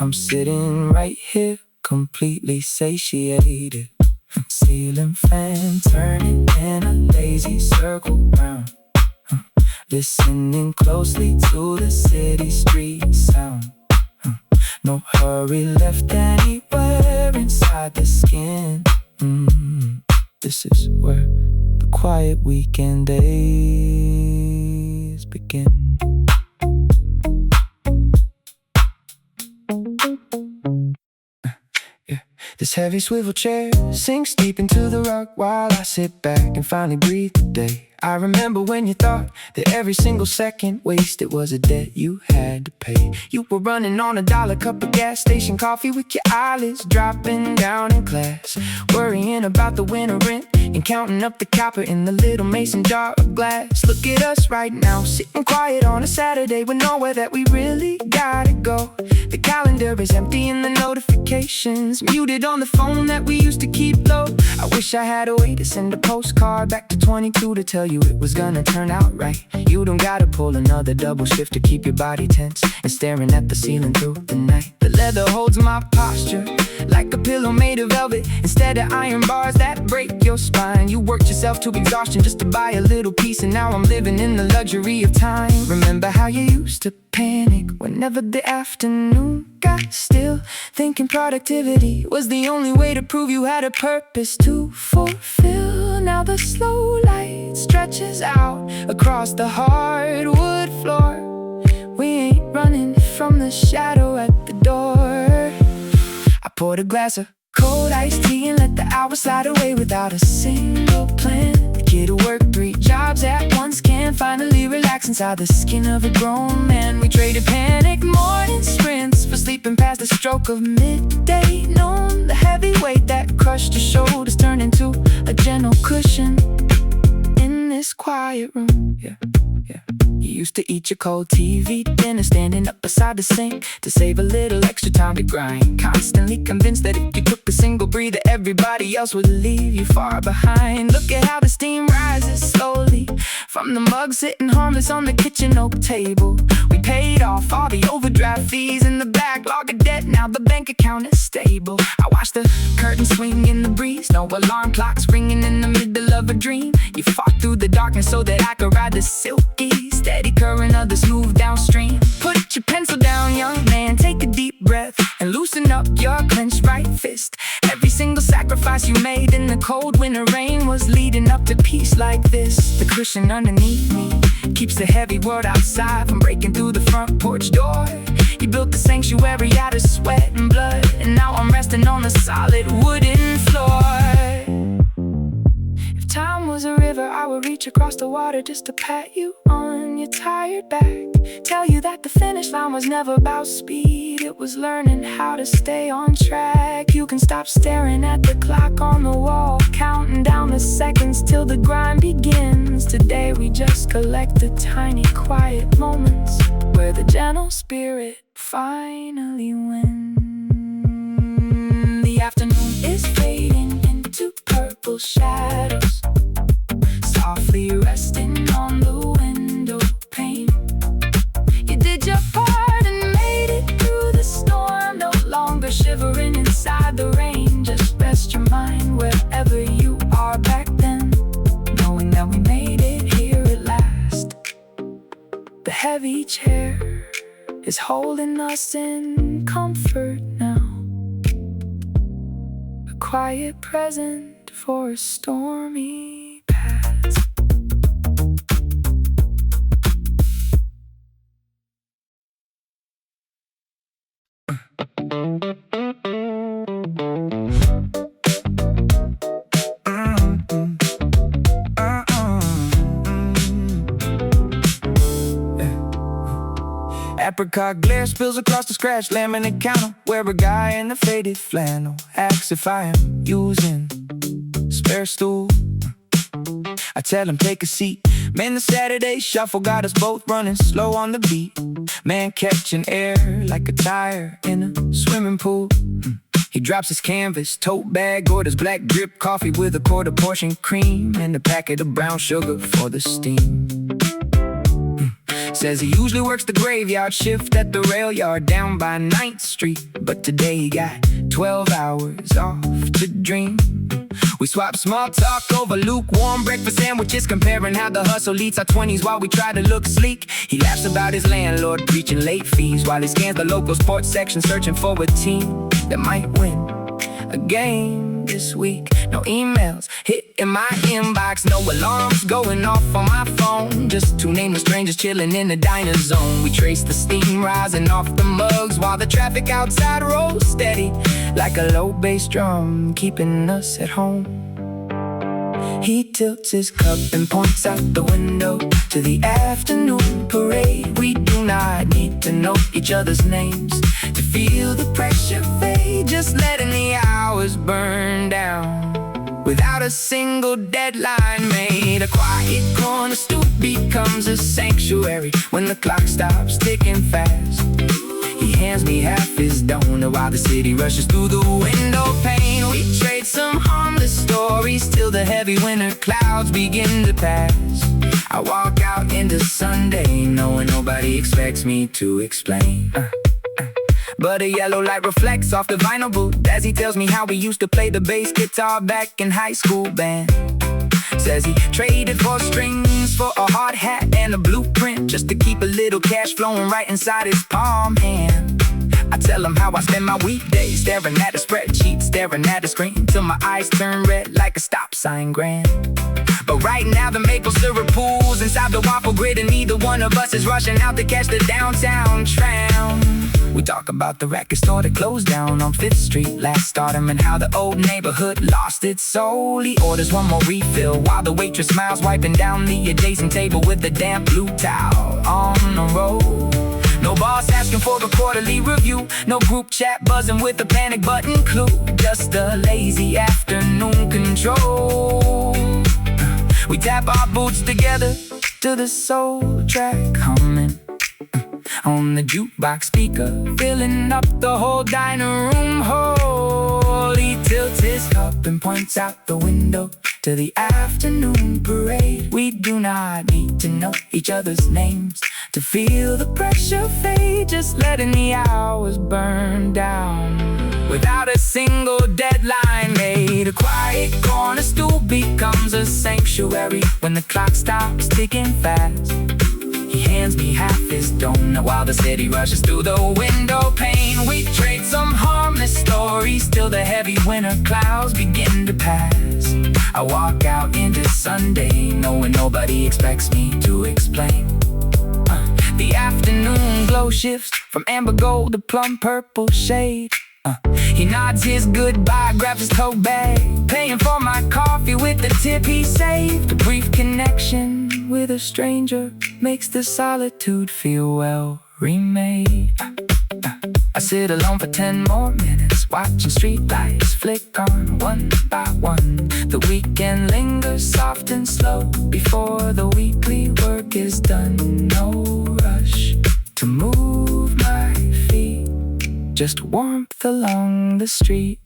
I'm sitting right here, completely satiated. Ceiling fan turning in a lazy circle round, listening closely to the city street sound. No hurry left anywhere inside the skin. This is where the quiet weekend days begin. This heavy swivel chair sinks deep into the rug while I sit back and finally breathe the day. I remember when you thought that every single second wasted was a debt you had to pay. You were running on $1 cup of gas station coffee with your eyelids dropping down in class, worrying about the winter rent and counting up the copper in the little mason jar of glass. Look at us right now, sitting quiet on a Saturday with nowhere that we really gotta go. The calendar is empty and the notifications muted on the phone that we used to keep low. I wish I had a way to send a postcard back to 22 to tell you it was gonna turn out right. You don't gotta pull another double shift to keep your body tense and staring at the ceiling through the night. The leather holds my posture like a pillow made of velvet instead of iron bars that break your spine. You worked yourself to exhaustion just to buy a little piece, and now I'm living in the luxury of time. Remember how you used to panic whenever the afternoon got still, thinking productivity was the only way to prove you had a purpose to fulfill. Now the slow light stretches out across the hardwood floor. We ain't running from the shadow at the door. I poured a glass of cold iced tea and let the hours slide away without a single plan. The kid who worked 3 jobs at once can finally relax inside the skin of a grown man. We traded panic morning sprints for sleeping past the stroke of midday noon. The heavy weight that crushed your shoulders turned into a gentle cushion in this quiet room. Yeah. You used to eat your cold TV dinner standing up beside the sink to save a little extra time to grind. Constantly convinced that if you took a single breather, everybody else would leave you far behind. Look at how the steam rises slowly from the mug sitting harmless on the kitchen oak table. We paid off all the overdraft fees and the backlog of debt. Now the bank account is stable. I watched the curtain swing in the breeze, no alarm clocks ringing in the middle of a dream. You fought through the darkness so that I could ride the silky steady current of the smooth downstream. Put your pencil down, young man, take a deep breath and loosen up your clenched right fist. Every single sacrifice you made in the cold winter rain was leading up to peace like this. The cushion underneath me keeps the heavy world outside from breaking through the front porch door. You built the sanctuary out of sweat and blood, and now I'm resting on the solid wooden floor. If time was a river, I would reach across the water just to pat you on your tired back. Tell you that the finish line was never about speed, it was learning how to stay on track. You can stop staring at the clock on the wall, counting down the seconds till the grind begins. Today we just collect the tiny quiet moments where the gentle spirit finally wins. The afternoon is fading into purple shadows, softly resting on the window pane. You did your part and made it through the storm, no longer shivering inside the rain. Just rest your mind wherever you are back then, knowing that we made it here at last. The heavy chair is holding us in comfort now, a quiet present for a stormy past. Apricot glare spills across the scratched laminate counter, where a guy in the faded flannel asks if I am using spare stool. I tell him take a seat. Man, the Saturday shuffle got us both running slow on the beat. Man catching air like a tire in a swimming pool. He drops his canvas tote bag, orders black drip coffee with a quarter portion cream and a packet of brown sugar for the steam. Says he usually works the graveyard shift at the rail yard down by 9th Street, but today he got 12 hours off to dream. We swap small talk over lukewarm breakfast sandwiches, comparing how the hustle eats our 20s while we try to look sleek. He laughs about his landlord preaching late fees while he scans the local sports section searching for a team that might win a game this week. No emails hitting my inbox, no alarms going off on my phone. Just two nameless strangers chilling in the diner zone. We trace the steam rising off the mugs while the traffic outside rolls steady like a low bass drum, keeping us at home. He tilts his cup and points out the window to the afternoon parade. We do not need to know each other's names to feel the pressure fade, just letting the hours burn down without a single deadline made. A quiet corner stoop becomes a sanctuary when the clock stops ticking fast. He hands me half his donut while the city rushes through the window pane. We trade some harmless stories till the heavy winter clouds begin to pass. I walk out into Sunday knowing nobody expects me to explain. But a yellow light reflects off the vinyl booth as he tells me how we used to play the bass guitar back in high school band. Says he traded 4 strings for a hard hat and a blueprint just to keep a little cash flowing right inside his palm hand. I tell him how I spend my weekdays, staring at a spreadsheet, staring at a screen till my eyes turn red like a stop sign grand. But right now the maple syrup pools inside the waffle grid, and neither one of us is rushing out to catch the downtown tram. We talk about the record store that closed down on 5th Street last autumn, and how the old neighborhood lost its soul. He orders one more refill while the waitress smiles, wiping down the adjacent table with a damp blue towel on the road. No boss asking for a quarterly review, no group chat buzzing with a panic button clue, just a lazy afternoon control. We tap our boots together to the soul track humming on the jukebox speaker, filling up the whole dining room hall. He tilts his cup and points out the window to the afternoon parade. We do not need to know each other's names to feel the pressure fade, just letting the hours burn down without a single deadline made. A quiet corner stool becomes a sanctuary when the clock stops ticking fast. He hands me half his donut while the city rushes through the window pane. We trade some harmless stories till the heavy winter clouds begin to pass. I walk out into Sunday knowing nobody expects me to explain. The afternoon glow shifts from amber gold to plum purple shade. He nods his goodbye, grabs his tote bag, paying for my coffee with the tip he saved. A brief connection with a stranger makes the solitude feel well remade. I sit alone for 10 more minutes, watching streetlights flick on one by one. The weekend lingers soft and slow before the weekly work is done. No rush to move my feet, just warmth along the street.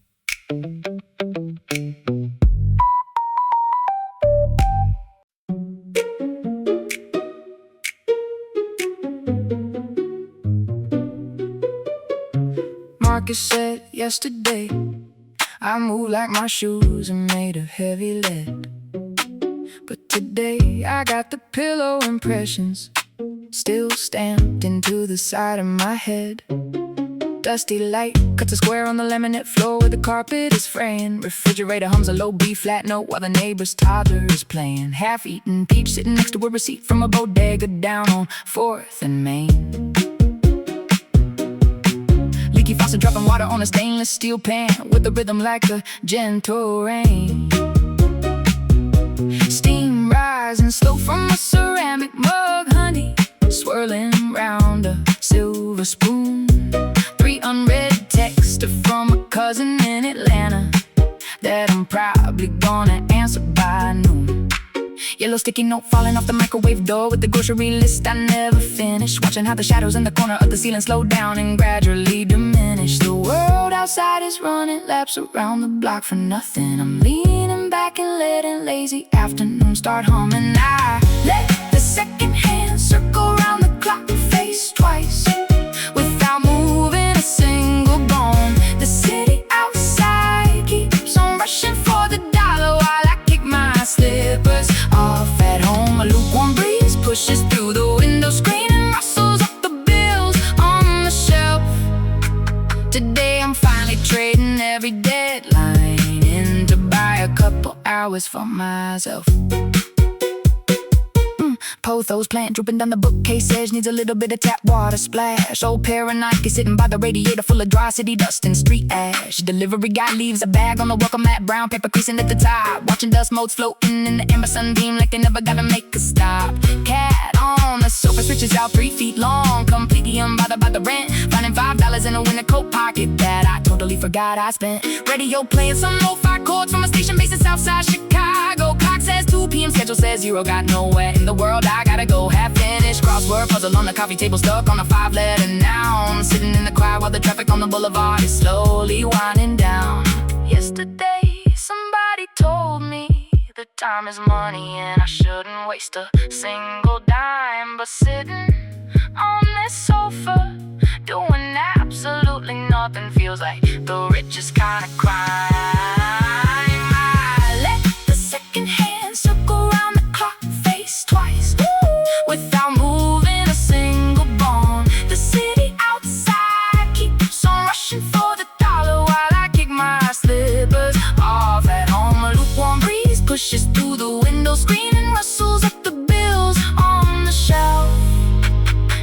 Marcus said yesterday I move like my shoes are made of heavy lead. But today I got the pillow impressions still stamped into the side of my head. Dusty light cuts a square on the laminate floor where the carpet is fraying. Refrigerator hums a low B flat note while the neighbor's toddler is playing. Half-eaten peach sitting next to a receipt from a bodega down on 4th and Main. Leaky faucet dropping water on a stainless steel pan with a rhythm like a gentle rain. Steam rising slow from a ceramic mug, honey swirling round a silver spoon. 3 unread texts from a cousin in Atlanta that I'm probably gonna answer by noon. Yellow sticky note falling off the microwave door with the grocery list I never finished. Watching how the shadows in the corner of the ceiling slow down and gradually diminish. The world outside is running laps around the block for nothing. I'm leaning back and letting lazy afternoon start humming. I let the second hand circle around the clock face twice without moving a single bone. The city outside keeps on rushing for the dollar while I kick my slippers off at home. A lukewarm breeze pushes through the window screen and rustles up the bills on the shelf. Today I'm finally trading every deadline in to buy a couple hours for myself. Pothos plant drooping down the bookcase edge needs a little bit of tap water splash. Old pair of Nike sitting by the radiator full of dry city dust and street ash. Delivery guy leaves a bag on the welcome mat, brown paper creasing at the top. Watching dust motes floating in the amber sunbeam like they never gotta make a stop. Cat on the sofa stretches out 3 feet long, completely unbothered by the rent. Finding $5 in a winter coat pocket that I totally forgot I spent. Radio playing some lo-fi chords from a station based in Southside Chicago. Clock says 2 p.m. schedule says 0. Got nowhere in the world, I gotta go. Half finished crossword puzzle on the coffee table, stuck on a 5-letter noun. Sitting in the quiet while the traffic on the boulevard is slowly winding down. Yesterday somebody told me that time is money and I shouldn't waste a single dime. But sitting on this sofa doing absolutely nothing feels like the richest kind of crime. I let the second hand circle around the clock face twice without moving a single bone. The city outside keeps on rushing for the dollar while I kick my slippers off at home. A lukewarm breeze pushes through the window screen and rustles up the bills on the shelf.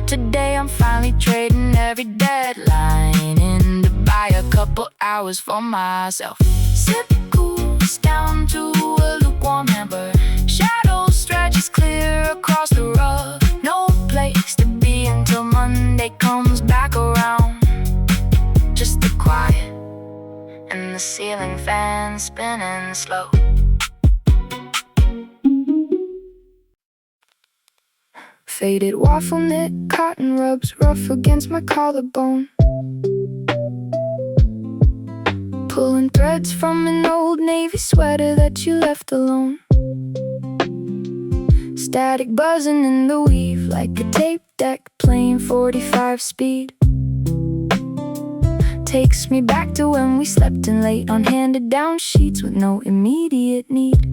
Today I'm finally trading every deadline in to buy a couple hours for myself. Sip cools down to a lukewarm amber. Shadow stretches clear across the rug. No place to be until Monday comes back around. Just the quiet and the ceiling fan spinning slow. Faded waffle knit cotton rubs rough against my collarbone. Pulling threads from an old navy sweater that you left alone. Static buzzing in the weave like a tape deck playing 45 speed. Takes me back to when we slept in late on handed down sheets with no immediate need.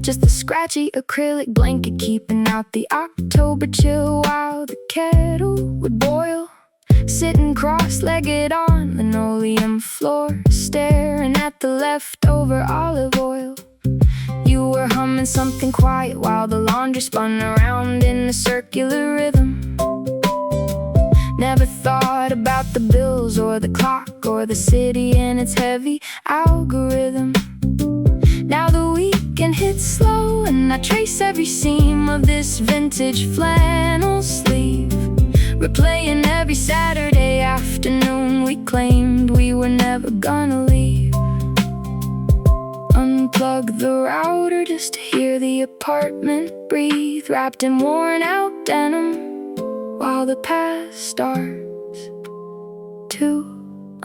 Just a scratchy acrylic blanket keeping out the October chill while the kettle would boil. Sitting cross-legged on linoleum floor, staring at the leftover olive oil. You were humming something quiet while the laundry spun around in a circular rhythm. Never thought about the bills or the clock or the city and its heavy algorithm. Now the weekend hits slow and I trace every seam of this vintage flannel sleeve, replaying every Saturday afternoon we claimed we were never gonna leave. Unplug the router just to hear the apartment breathe, wrapped in worn out denim, while the past starts to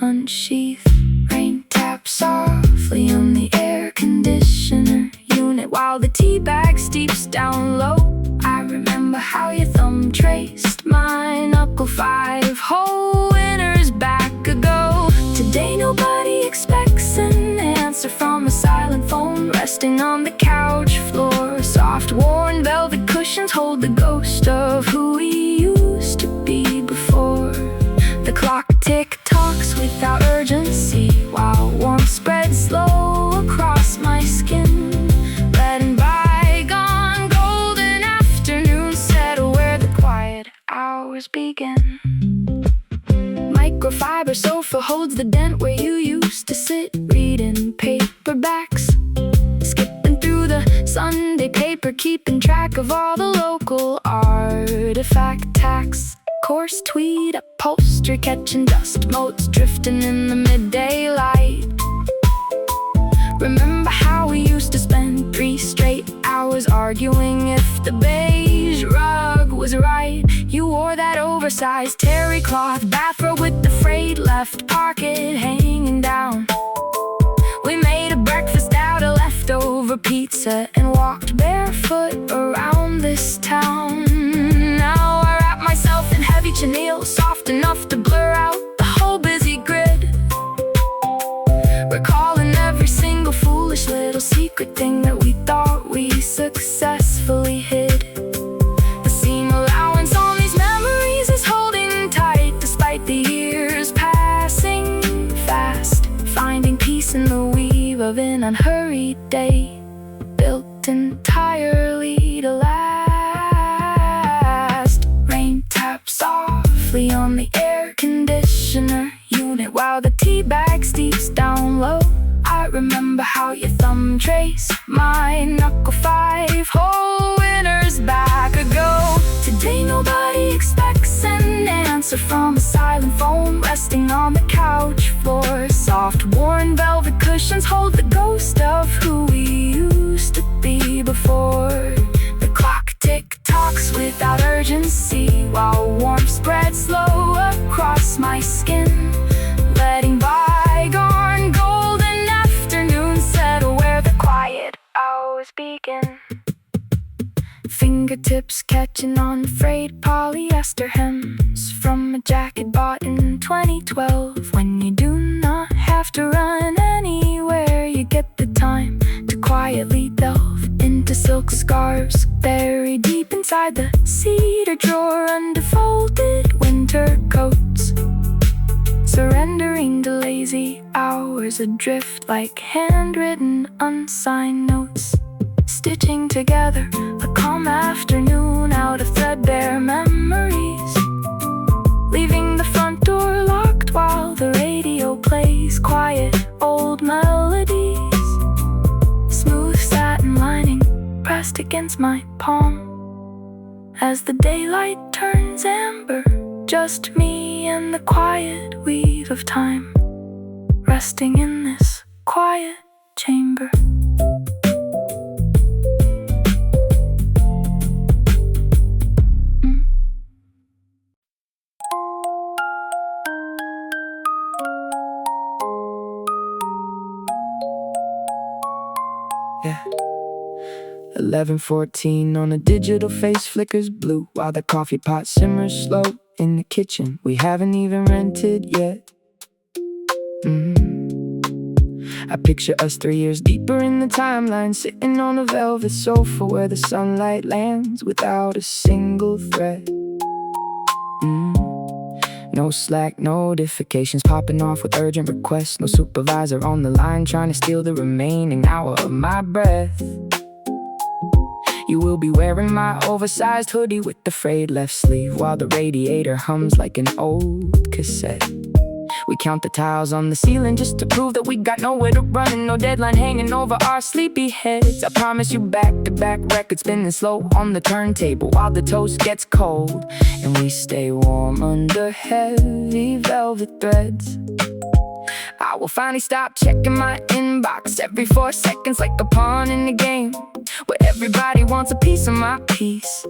unsheath. Rain taps softly on the air conditioner unit while the tea bag steeps down low. I remember how your thumb traced my knuckle 5 whole winters back ago. Today nobody expects an answer from a silent phone resting on the couch floor. Soft worn velvet cushions hold the ghost of who we used to be before. The clock tick-tocks without urgency while warmth spreads slow across my skin, letting bygone golden afternoons settle where the quiet hours begin. Microfiber sofa holds the dent where you used to sit reading paperbacks, skipping through the Sunday paper, keeping track of all the local artifact tax. Coarse tweed upholstery catching dust motes drifting in the midday light. Remember how we used to spend 3 straight hours arguing if the beige rug was right. You wore that oversized terry cloth bathrobe with the frayed left pocket hanging down. We made a breakfast out of leftover pizza and walked barefoot around this town. Now I wrap myself in heavy chenille, soft enough to blur out the whole busy grid, recalling every single foolish little secret thing that we thought we successfully hid. The seam allowance on these memories is holding tight despite the years passing fast, finding peace in the weave of an unhurried day, built entirely to last. Rain taps softly on the air conditioner unit while the tea bag steeps down low. I remember how your thumb traced my knuckle 5 whole winters back ago. Today nobody expects an answer from a silent phone resting on the couch floor. Soft worn velvet cushions hold the ghost of who we used to be before. The clock tick-tocks without urgency while warmth spreads slow across my skin, letting bygone golden afternoons settle where the quiet hours begin. Fingertips catching on frayed polyester hems from a jacket bought in 2012. When you do not have to run anywhere, you get the time to quietly delve into silk scarves buried deep inside the cedar drawer under folded winter coats, surrendering to lazy hours adrift like handwritten unsigned notes, stitching together a calm afternoon out of threadbare memories, leaving the front door locked while the radio plays quiet old melodies. Smooth satin lining pressed against my palm as the daylight turns amber, just me and the quiet weave of time, resting in this quiet chamber. Yeah. 11:14 on a digital face flickers blue while the coffee pot simmers slow in the kitchen. We haven't even rented yet. I picture us 3 years deeper in the timeline, sitting on a velvet sofa where the sunlight lands without a single thread. No Slack notifications popping off with urgent requests. No supervisor on the line trying to steal the remaining hour of my breath. You will be wearing my oversized hoodie with the frayed left sleeve while the radiator hums like an old cassette. We count the tiles on the ceiling just to prove that we got nowhere to run and no deadline hanging over our sleepy heads. I promise you back-to-back records spinning slow on the turntable while the toast gets cold and we stay warm under heavy velvet threads. I will finally stop checking my inbox every 4 seconds like a pawn in the game where everybody wants a piece of my peace.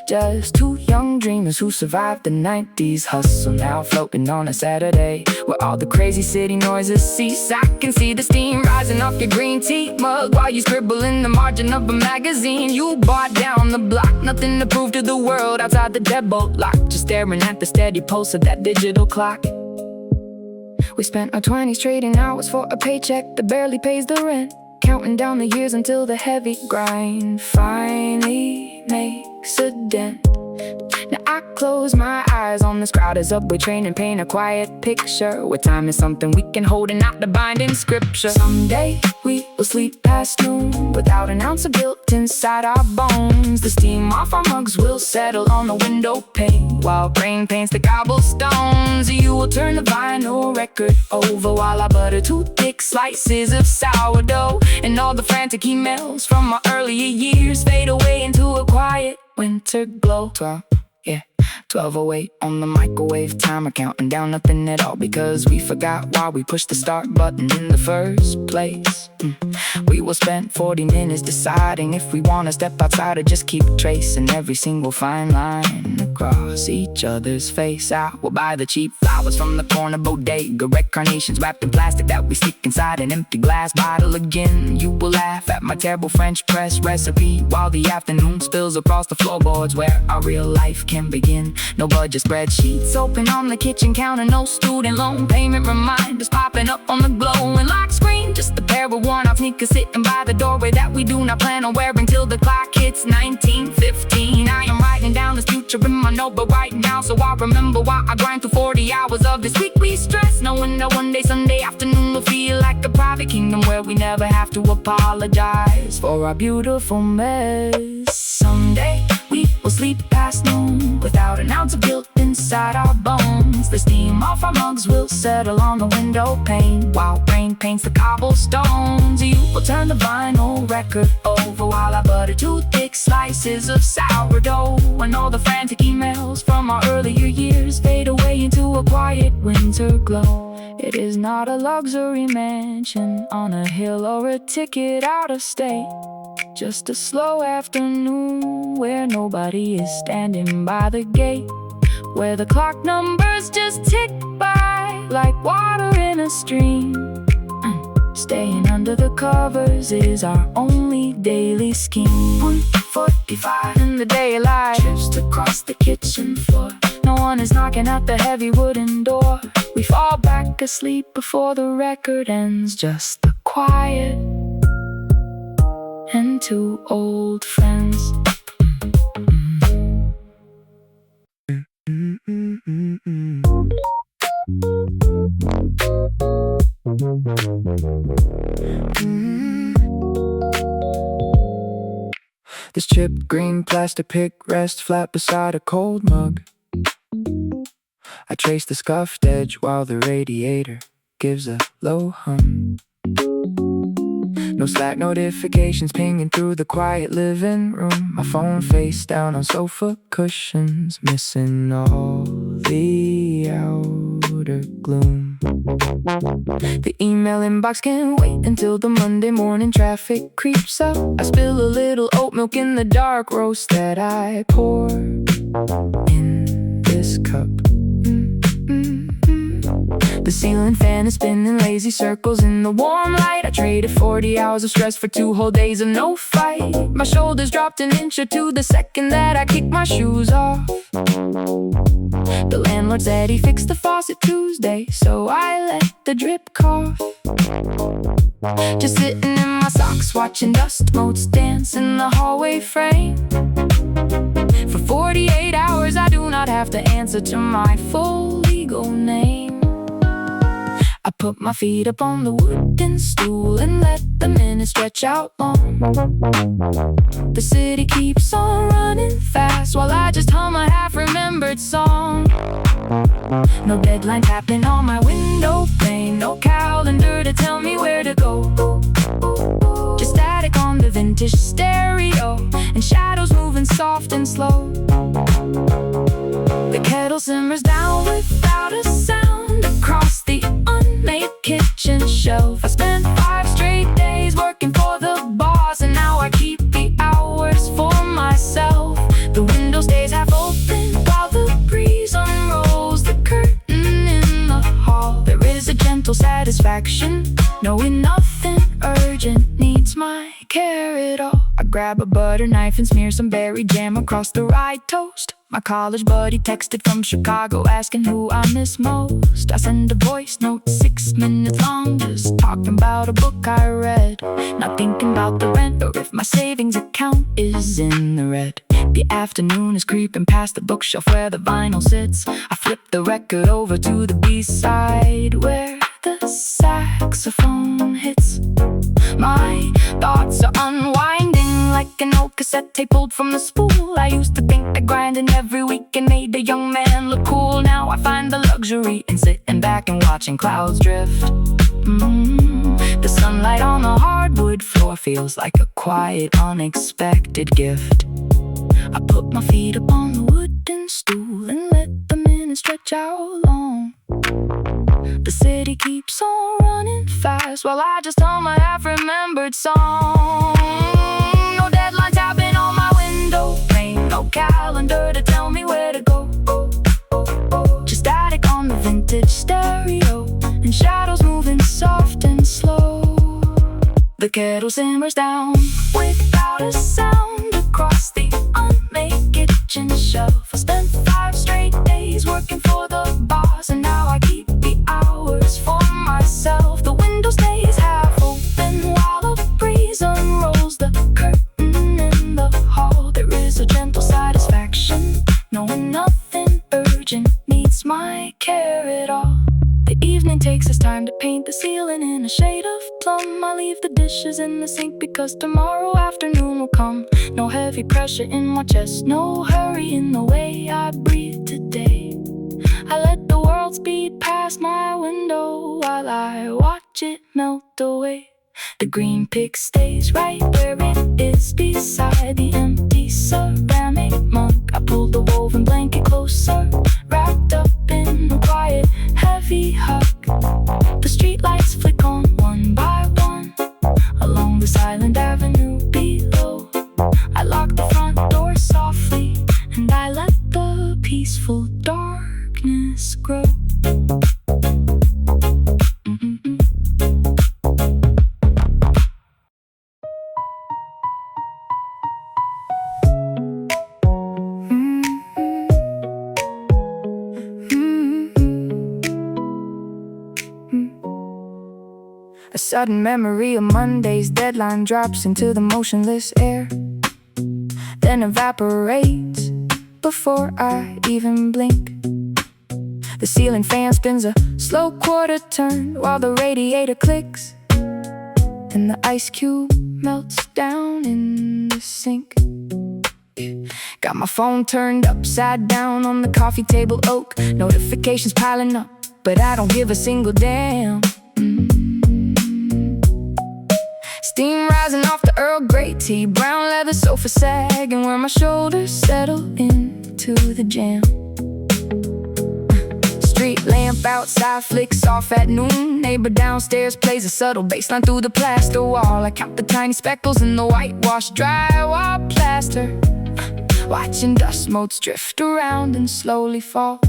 Just two young dreamers who survived the 90s hustle, now floating on a Saturday where all the crazy city noises cease. I can see the steam rising off your green tea mug while you scribble in the margin of a magazine you bought down the block. Nothing to prove to the world outside the deadbolt lock, just staring at the steady pulse of that digital clock. We spent our 20s trading hours for a paycheck that barely pays the rent, counting down the years until the heavy grind finally makes a dent. Now I close my eyes on this crowded subway train and paint a quiet picture where time is something we can hold and not the binding scripture. Someday we will sleep past noon without an ounce of guilt inside our bones. The steam off our mugs will settle on the window pane while rain paints the cobblestones. You will turn the vinyl record over while I butter two thick slices of sourdough, and all the frantic emails from my earlier years fade away into a quiet winter glow. 12:08 on the microwave timer, counting down nothing at all because we forgot why we pushed the start button in the first place. We will spend 40 minutes deciding if we want to step outside or just keep tracing every single fine line across each other's face. I will buy the cheap flowers from the corner bodega, red carnations wrapped in plastic that we stick inside an empty glass bottle again. You will laugh at my terrible French press recipe while the afternoon spills across the floorboards where our real life can begin. No budget spreadsheets open on the kitchen counter, no student loan payment reminders popping up on the glowing lock screen. Just a pair of worn-out sneakers sitting by the doorway that we do not plan on wearing till the clock hits 19:15. I am writing down this future in my notebook right now, so I remember why I grind through 40 hours of this week. We stress knowing that one day, Sunday afternoon will feel like a private kingdom where we never have to apologize for our beautiful mess. Someday we will sleep past noon without an ounce of guilt inside our bones. The steam off our mugs will settle on the window pane while rain paints the cobblestones. You will turn the vinyl record over while I butter two thick slices of sourdough, and all the frantic emails from our earlier years fade away into a quiet winter glow. It is not a luxury mansion on a hill or a ticket out of state, just a slow afternoon where nobody is standing by the gate, where the clock numbers just tick by like water in a stream. Staying under the covers is our only daily scheme. 1:45 in the daylight, drifts across the kitchen floor. No one is knocking at the heavy wooden door. We fall back asleep before the record ends, just the quiet and two old friends. This chipped green plastic pick rests flat beside a cold mug. I trace the scuffed edge while the radiator gives a low hum. No Slack notifications pinging through the quiet living room. My phone face down on sofa cushions, missing all the outer gloom. The email inbox can't wait until the Monday morning traffic creeps up. I spill a little oat milk in the dark roast that I pour in this cup. The ceiling fan is spinning lazy circles in the warm light. I traded 40 hours of stress for 2 whole days of no fight. My shoulders dropped an inch or two the second that I kicked my shoes off. The landlord said he fixed the faucet Tuesday, so I let the drip cough. Just sitting in my socks, watching dust motes dance in the hallway frame. For 48 hours I do not have to answer to my full legal name. I put my feet up on the wooden stool and let the minutes stretch out long. The city keeps on running fast while I just hum a half-remembered song. No deadline tapping on my window pane, no calendar to tell me where to go. Just static on the vintage stereo and shadows moving soft and slow. The kettle simmers down without a sound across the unmade kitchen shelf. I spent 5 straight days working for the boss, and now I keep the hours for myself. The window stays half open while the breeze unrolls the curtain in the hall. There is a gentle satisfaction knowing nothing urgent needs my care at all. I grab a butter knife and smear some berry jam across the rye toast. My college buddy texted from Chicago asking who I miss most. I send a voice note 6 minutes long, just talking about a book I read, not thinking about the rent or if my savings account is in the red. The afternoon is creeping past the bookshelf where the vinyl sits. I flip the record over to the B-side where the saxophone hits. My thoughts are unwinding like an old cassette tape pulled from the spool. I used to think that grinding every weekend made a young man look cool. Now I find the luxury in sitting back and watching clouds drift. The sunlight on the hardwood floor feels like a quiet, unexpected gift. I put my feet up on the wooden stool and let the minutes stretch out long. The city keeps on running fast while I just hum a half-remembered song. No deadline tapping on my window pane, no calendar to tell me where to go. Just static on the vintage stereo and shadows moving soft and slow. The kettle simmers down without a sound across the unmade kitchen shelf. I spent 5 straight days working for the boss, and now I keep the hours for myself. The window stays half open while the breeze unrolls the curtain in the hall. There is a gentle satisfaction knowing nothing urgent needs my care at all. The evening takes its time to paint the ceiling in a shade of plum. I leave the dishes in the sink because tomorrow afternoon will come. No heavy pressure in my chest, no hurry in the way I breathe today. I let the world speed past my window while I watch it melt away. The green pick stays right where it is beside the empty ceramic mug. I pulled the woven blanket closer, wrapped up in a quiet, heavy hug. The streetlights flick on one by one along the silent avenue below. I lock the front door softly and I let the peaceful darkness grow. A sudden memory of Monday's deadline drops into the motionless air, then evaporates before I even blink. The ceiling fan spins a slow quarter turn while the radiator clicks, and the ice cube melts down in the sink. Got my phone turned upside down on the coffee table oak, notifications piling up, but I don't give a single damn. Steam rising off the Earl Grey tea, brown leather sofa sagging where my shoulders settle into the jam. Street lamp outside flicks off at noon. Neighbor downstairs plays a subtle bass line through the plaster wall. I count the tiny speckles in the whitewashed drywall plaster, watching dust motes drift around and slowly fall.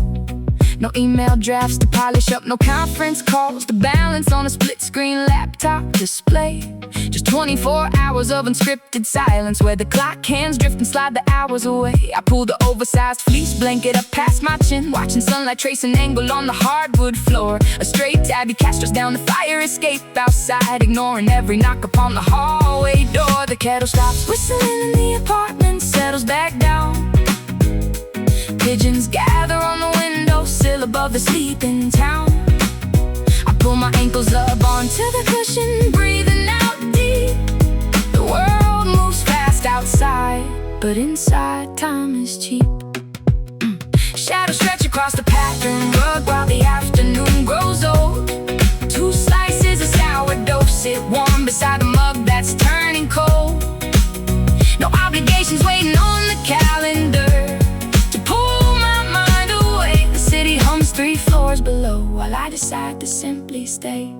No email drafts to polish up, no conference calls to balance on a split-screen laptop display. Just 24 hours of unscripted silence, where the clock hands drift and slide the hours away. I pull the oversized fleece blanket up past my chin, watching sunlight trace an angle on the hardwood floor. A straight tabby casts down the fire escape outside, ignoring every knock upon the hallway door. The kettle stops whistling and the apartment settles back down. Pigeons gather on the windowsill above the sleeping town. I pull my ankles up onto the cushion, breathing out deep. The world moves fast outside, but inside time is cheap. Shadows stretch across the pattern rug while the afternoon grows old. 2 slices of sourdough sit warm beside the mug that's turning cold. No obligations waiting on the calendar to pull my mind away. The city hums 3 floors below while I decide to simply stay.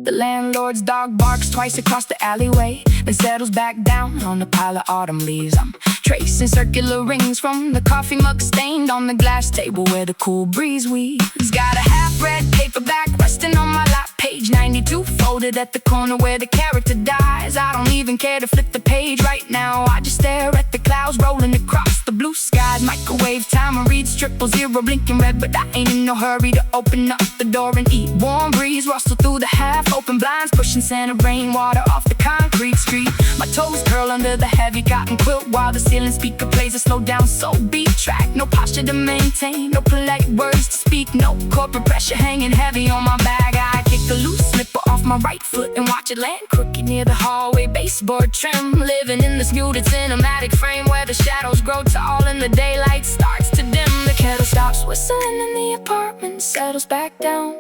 The landlord's dog barks twice across the alleyway, then settles back down on the pile of autumn leaves. I'm tracing circular rings from the coffee mug stained on the glass table where the cool breeze weaves. Got a half-read paperback resting on my lap, page 92 folded at the corner where the character dies. I don't even care to flip the page right now, I just stare at the clouds rolling across the blue skies. Microwave timer reads 000 blinking red, but I ain't in no hurry to open up the door and eat. Warm breeze rustle through the half-open blinds, pushing scent of rainwater off the concrete street. My toes curl under the heavy cotton quilt while the ceiling speaker plays a slow down soul beat track. No posture to maintain, no polite words to speak, no corporate pressure hanging heavy on my bag. I kick the loose slipper off my right foot and watch it land crooked near the hallway baseboard trim. Living in this muted cinematic frame where the shadows grow tall and the daylight starts to dim. The kettle stops whistling and the apartment settles back down.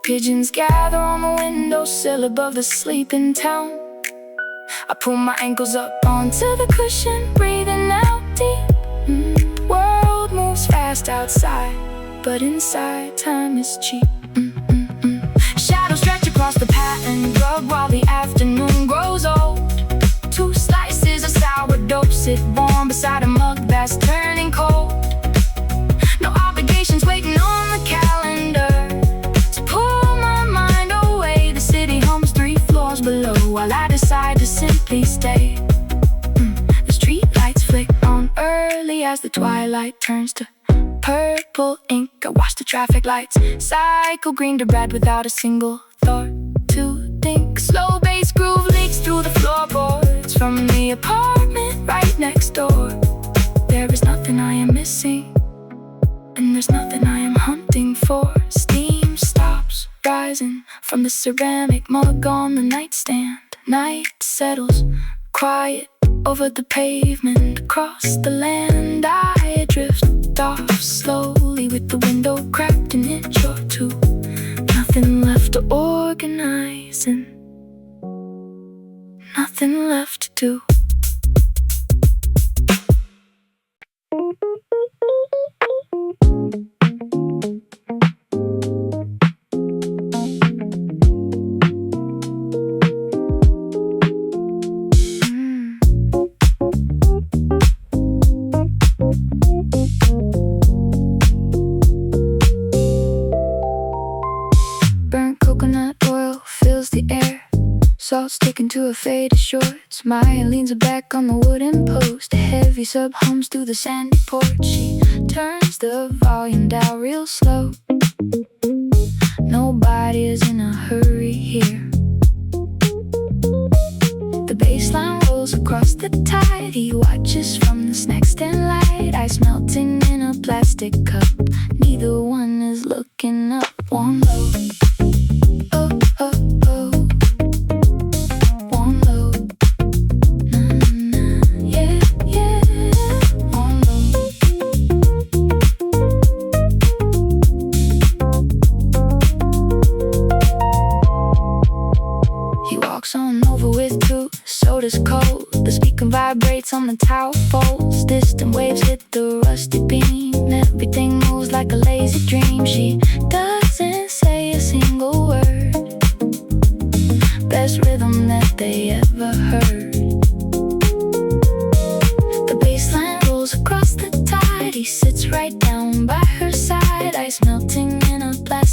Pigeons gather on the windowsill above the sleeping town. I pull my ankles up onto the cushion, breathing out deep. World moves fast outside, but inside time is cheap. Shadows stretch across the patterned rug while the afternoon grows old. 2 slices of sourdough sit warm beside a mug that's turning cold. No obligations waiting on the calendar to pull my mind away. The city hums 3 floors below while I decide to simply stay. The street lights flick on early as the twilight turns to purple ink. I watch the traffic lights cycle green to red without a single thought to think. Slow bass groove leaks through the floorboards from the apartment right next door. There is nothing I am missing, and there's nothing I am hunting for. Steam stops rising from the ceramic mug on the nightstand. Night settles quiet over the pavement across the land. I drift off slowly with the window cracked an inch or 2. Nothing left to organize and nothing left to do. Salt sticking to her faded shorts. Maya leans her back on the wooden post. A heavy sub hums through the sandy porch. She turns the volume down real slow. Nobody is in a hurry here. The baseline rolls across the tide. He watches from the snack stand light. Ice melting in a plastic cup. Neither one is looking up. Warm low. Oh, oh, oh. Soda's cold, the speaker vibrates on the towel folds. Distant waves hit the rusty beam. Everything moves like a lazy dream. She doesn't say a single word. Best rhythm that they ever heard. The bassline rolls across the tide. He sits right down by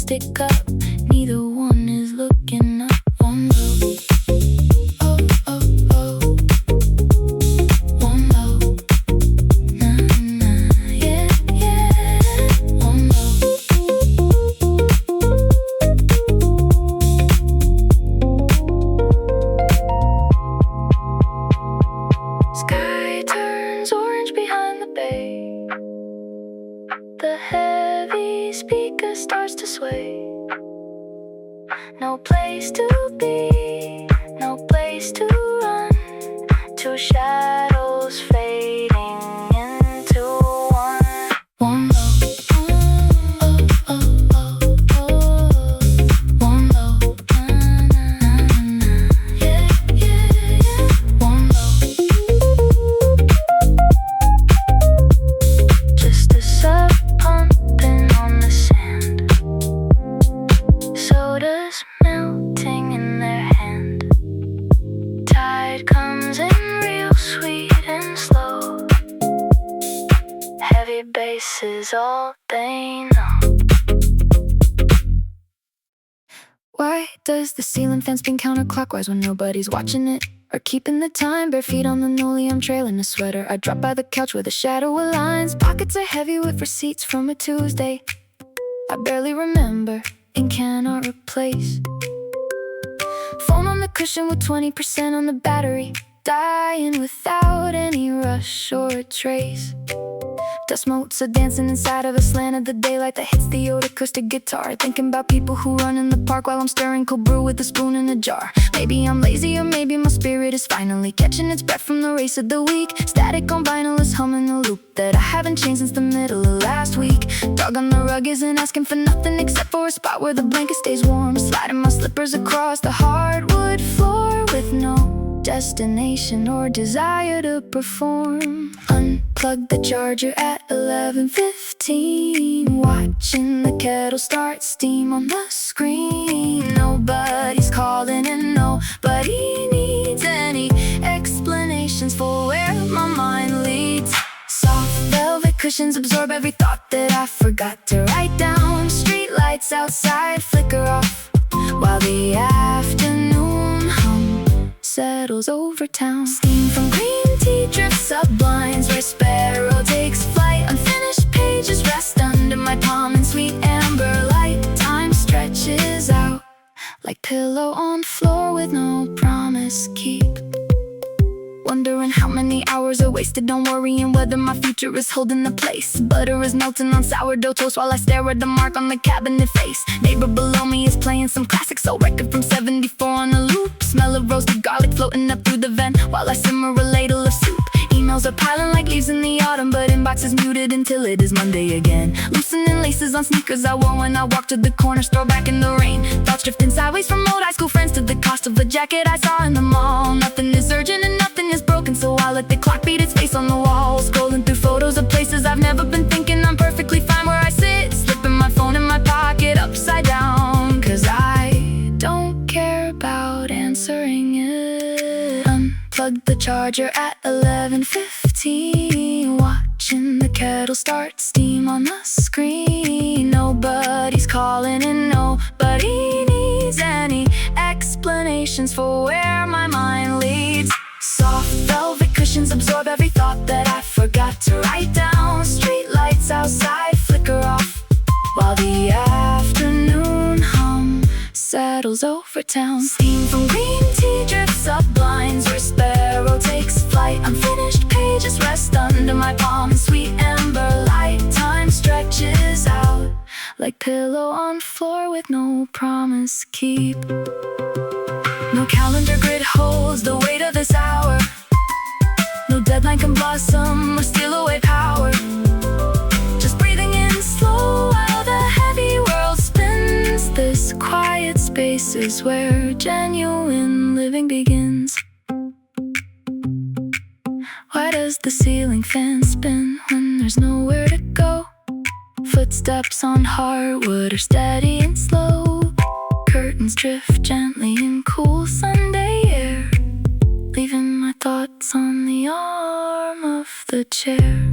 stick up. Neither one is looking up. One low. Oh, oh, oh. One low. Nah, nah, yeah, yeah. One low. Sky turns orange behind the bay. The heavy speaker starts to sway. No place to be, no place to run. Two shadows fading into one. One low. Oh, oh, oh, oh. One low. Na, na, na. Yeah, yeah, yeah. One low. Just a sub pumping on the sand. Sodas melting in their hand. Tide comes in real sweet and slow. Heavy bass is all they know. Why does the ceiling fan spin counterclockwise when nobody's watching it or keeping the time? Bare feet on the linoleum, trailing a sweater. I drop by the couch where the shadow aligns. Pockets are heavy with receipts from a Tuesday I barely remember and cannot replace. Phone on the cushion with 20% on the battery. Dying without any rush or a trace. Dust motes are dancing inside of a slant of the daylight that hits the old acoustic guitar. Thinking about people who run in the park while I'm stirring cold brew with a spoon in a jar. Maybe I'm lazy or maybe my spirit is finally catching its breath from the race of the week. Static on vinyl is humming a loop that I haven't changed since the middle of last week. Dog on the rug isn't asking for nothing except for a spot where the blanket stays warm. Sliding my slippers across the hardwood floor with no destination or desire to perform. Unplug the charger at 11:15. Watching the kettle start steam on the screen. Nobody's calling and nobody needs any explanations for where my mind leads. Soft velvet cushions absorb every thought that I forgot to write down. Street lights outside flicker off while the afternoon hum settles over town. Steam from green tea drifts up blinds where sparrow takes flight. Unfinished pages rest under my palm in sweet amber light. Time stretches out like pillow on floor with no promise keep. Wondering how many hours are wasted on worrying whether my future is holding the place. Butter is melting on sourdough toast while I stare at the mark on the cabinet face. Neighbor below me is playing some classic soul record from 74 on a loop. Smell of roasted garlic floating up through the vent while I simmer a ladle of soup. Emails are piling like leaves in the autumn, but inbox is muted until it is Monday again. Loosening laces on sneakers I wore when I walked to the corner store back in the rain. Thoughts drifting sideways from old high school friends to the cost of a jacket I saw in the mall. Nothing is urgent and nothing is broken, so I'll let the clock beat its face on the wall. Scrolling through photos of places I've never been, thinking I'm perfectly fine where I sit. Slipping my phone in my pocket upside down, 'cause I don't care about answering it. Unplugged the charger at 11:15. Watching the kettle start steam on the screen. Nobody's calling and nobody needs any explanations for where my mind leads. Soft velvet cushions absorb every thought that I forgot to write down. Street lights outside flicker off while the afternoon hum settles over town. Steam from green tea drifts up blinds where sparrow takes flight. Unfinished pages rest under my palm in sweet amber light. Time stretches out like pillow on floor with no promise keep. No calendar grid holds the weight of this hour. No deadline can blossom or steal away power. Just breathing in slow while the heavy world spins. This quiet space is where genuine living begins. Why does the ceiling fan spin when there's nowhere to go? Footsteps on hardwood are steady and slow. Curtains drift gently in cool Sunday air, leaving my thoughts on the arm of the chair.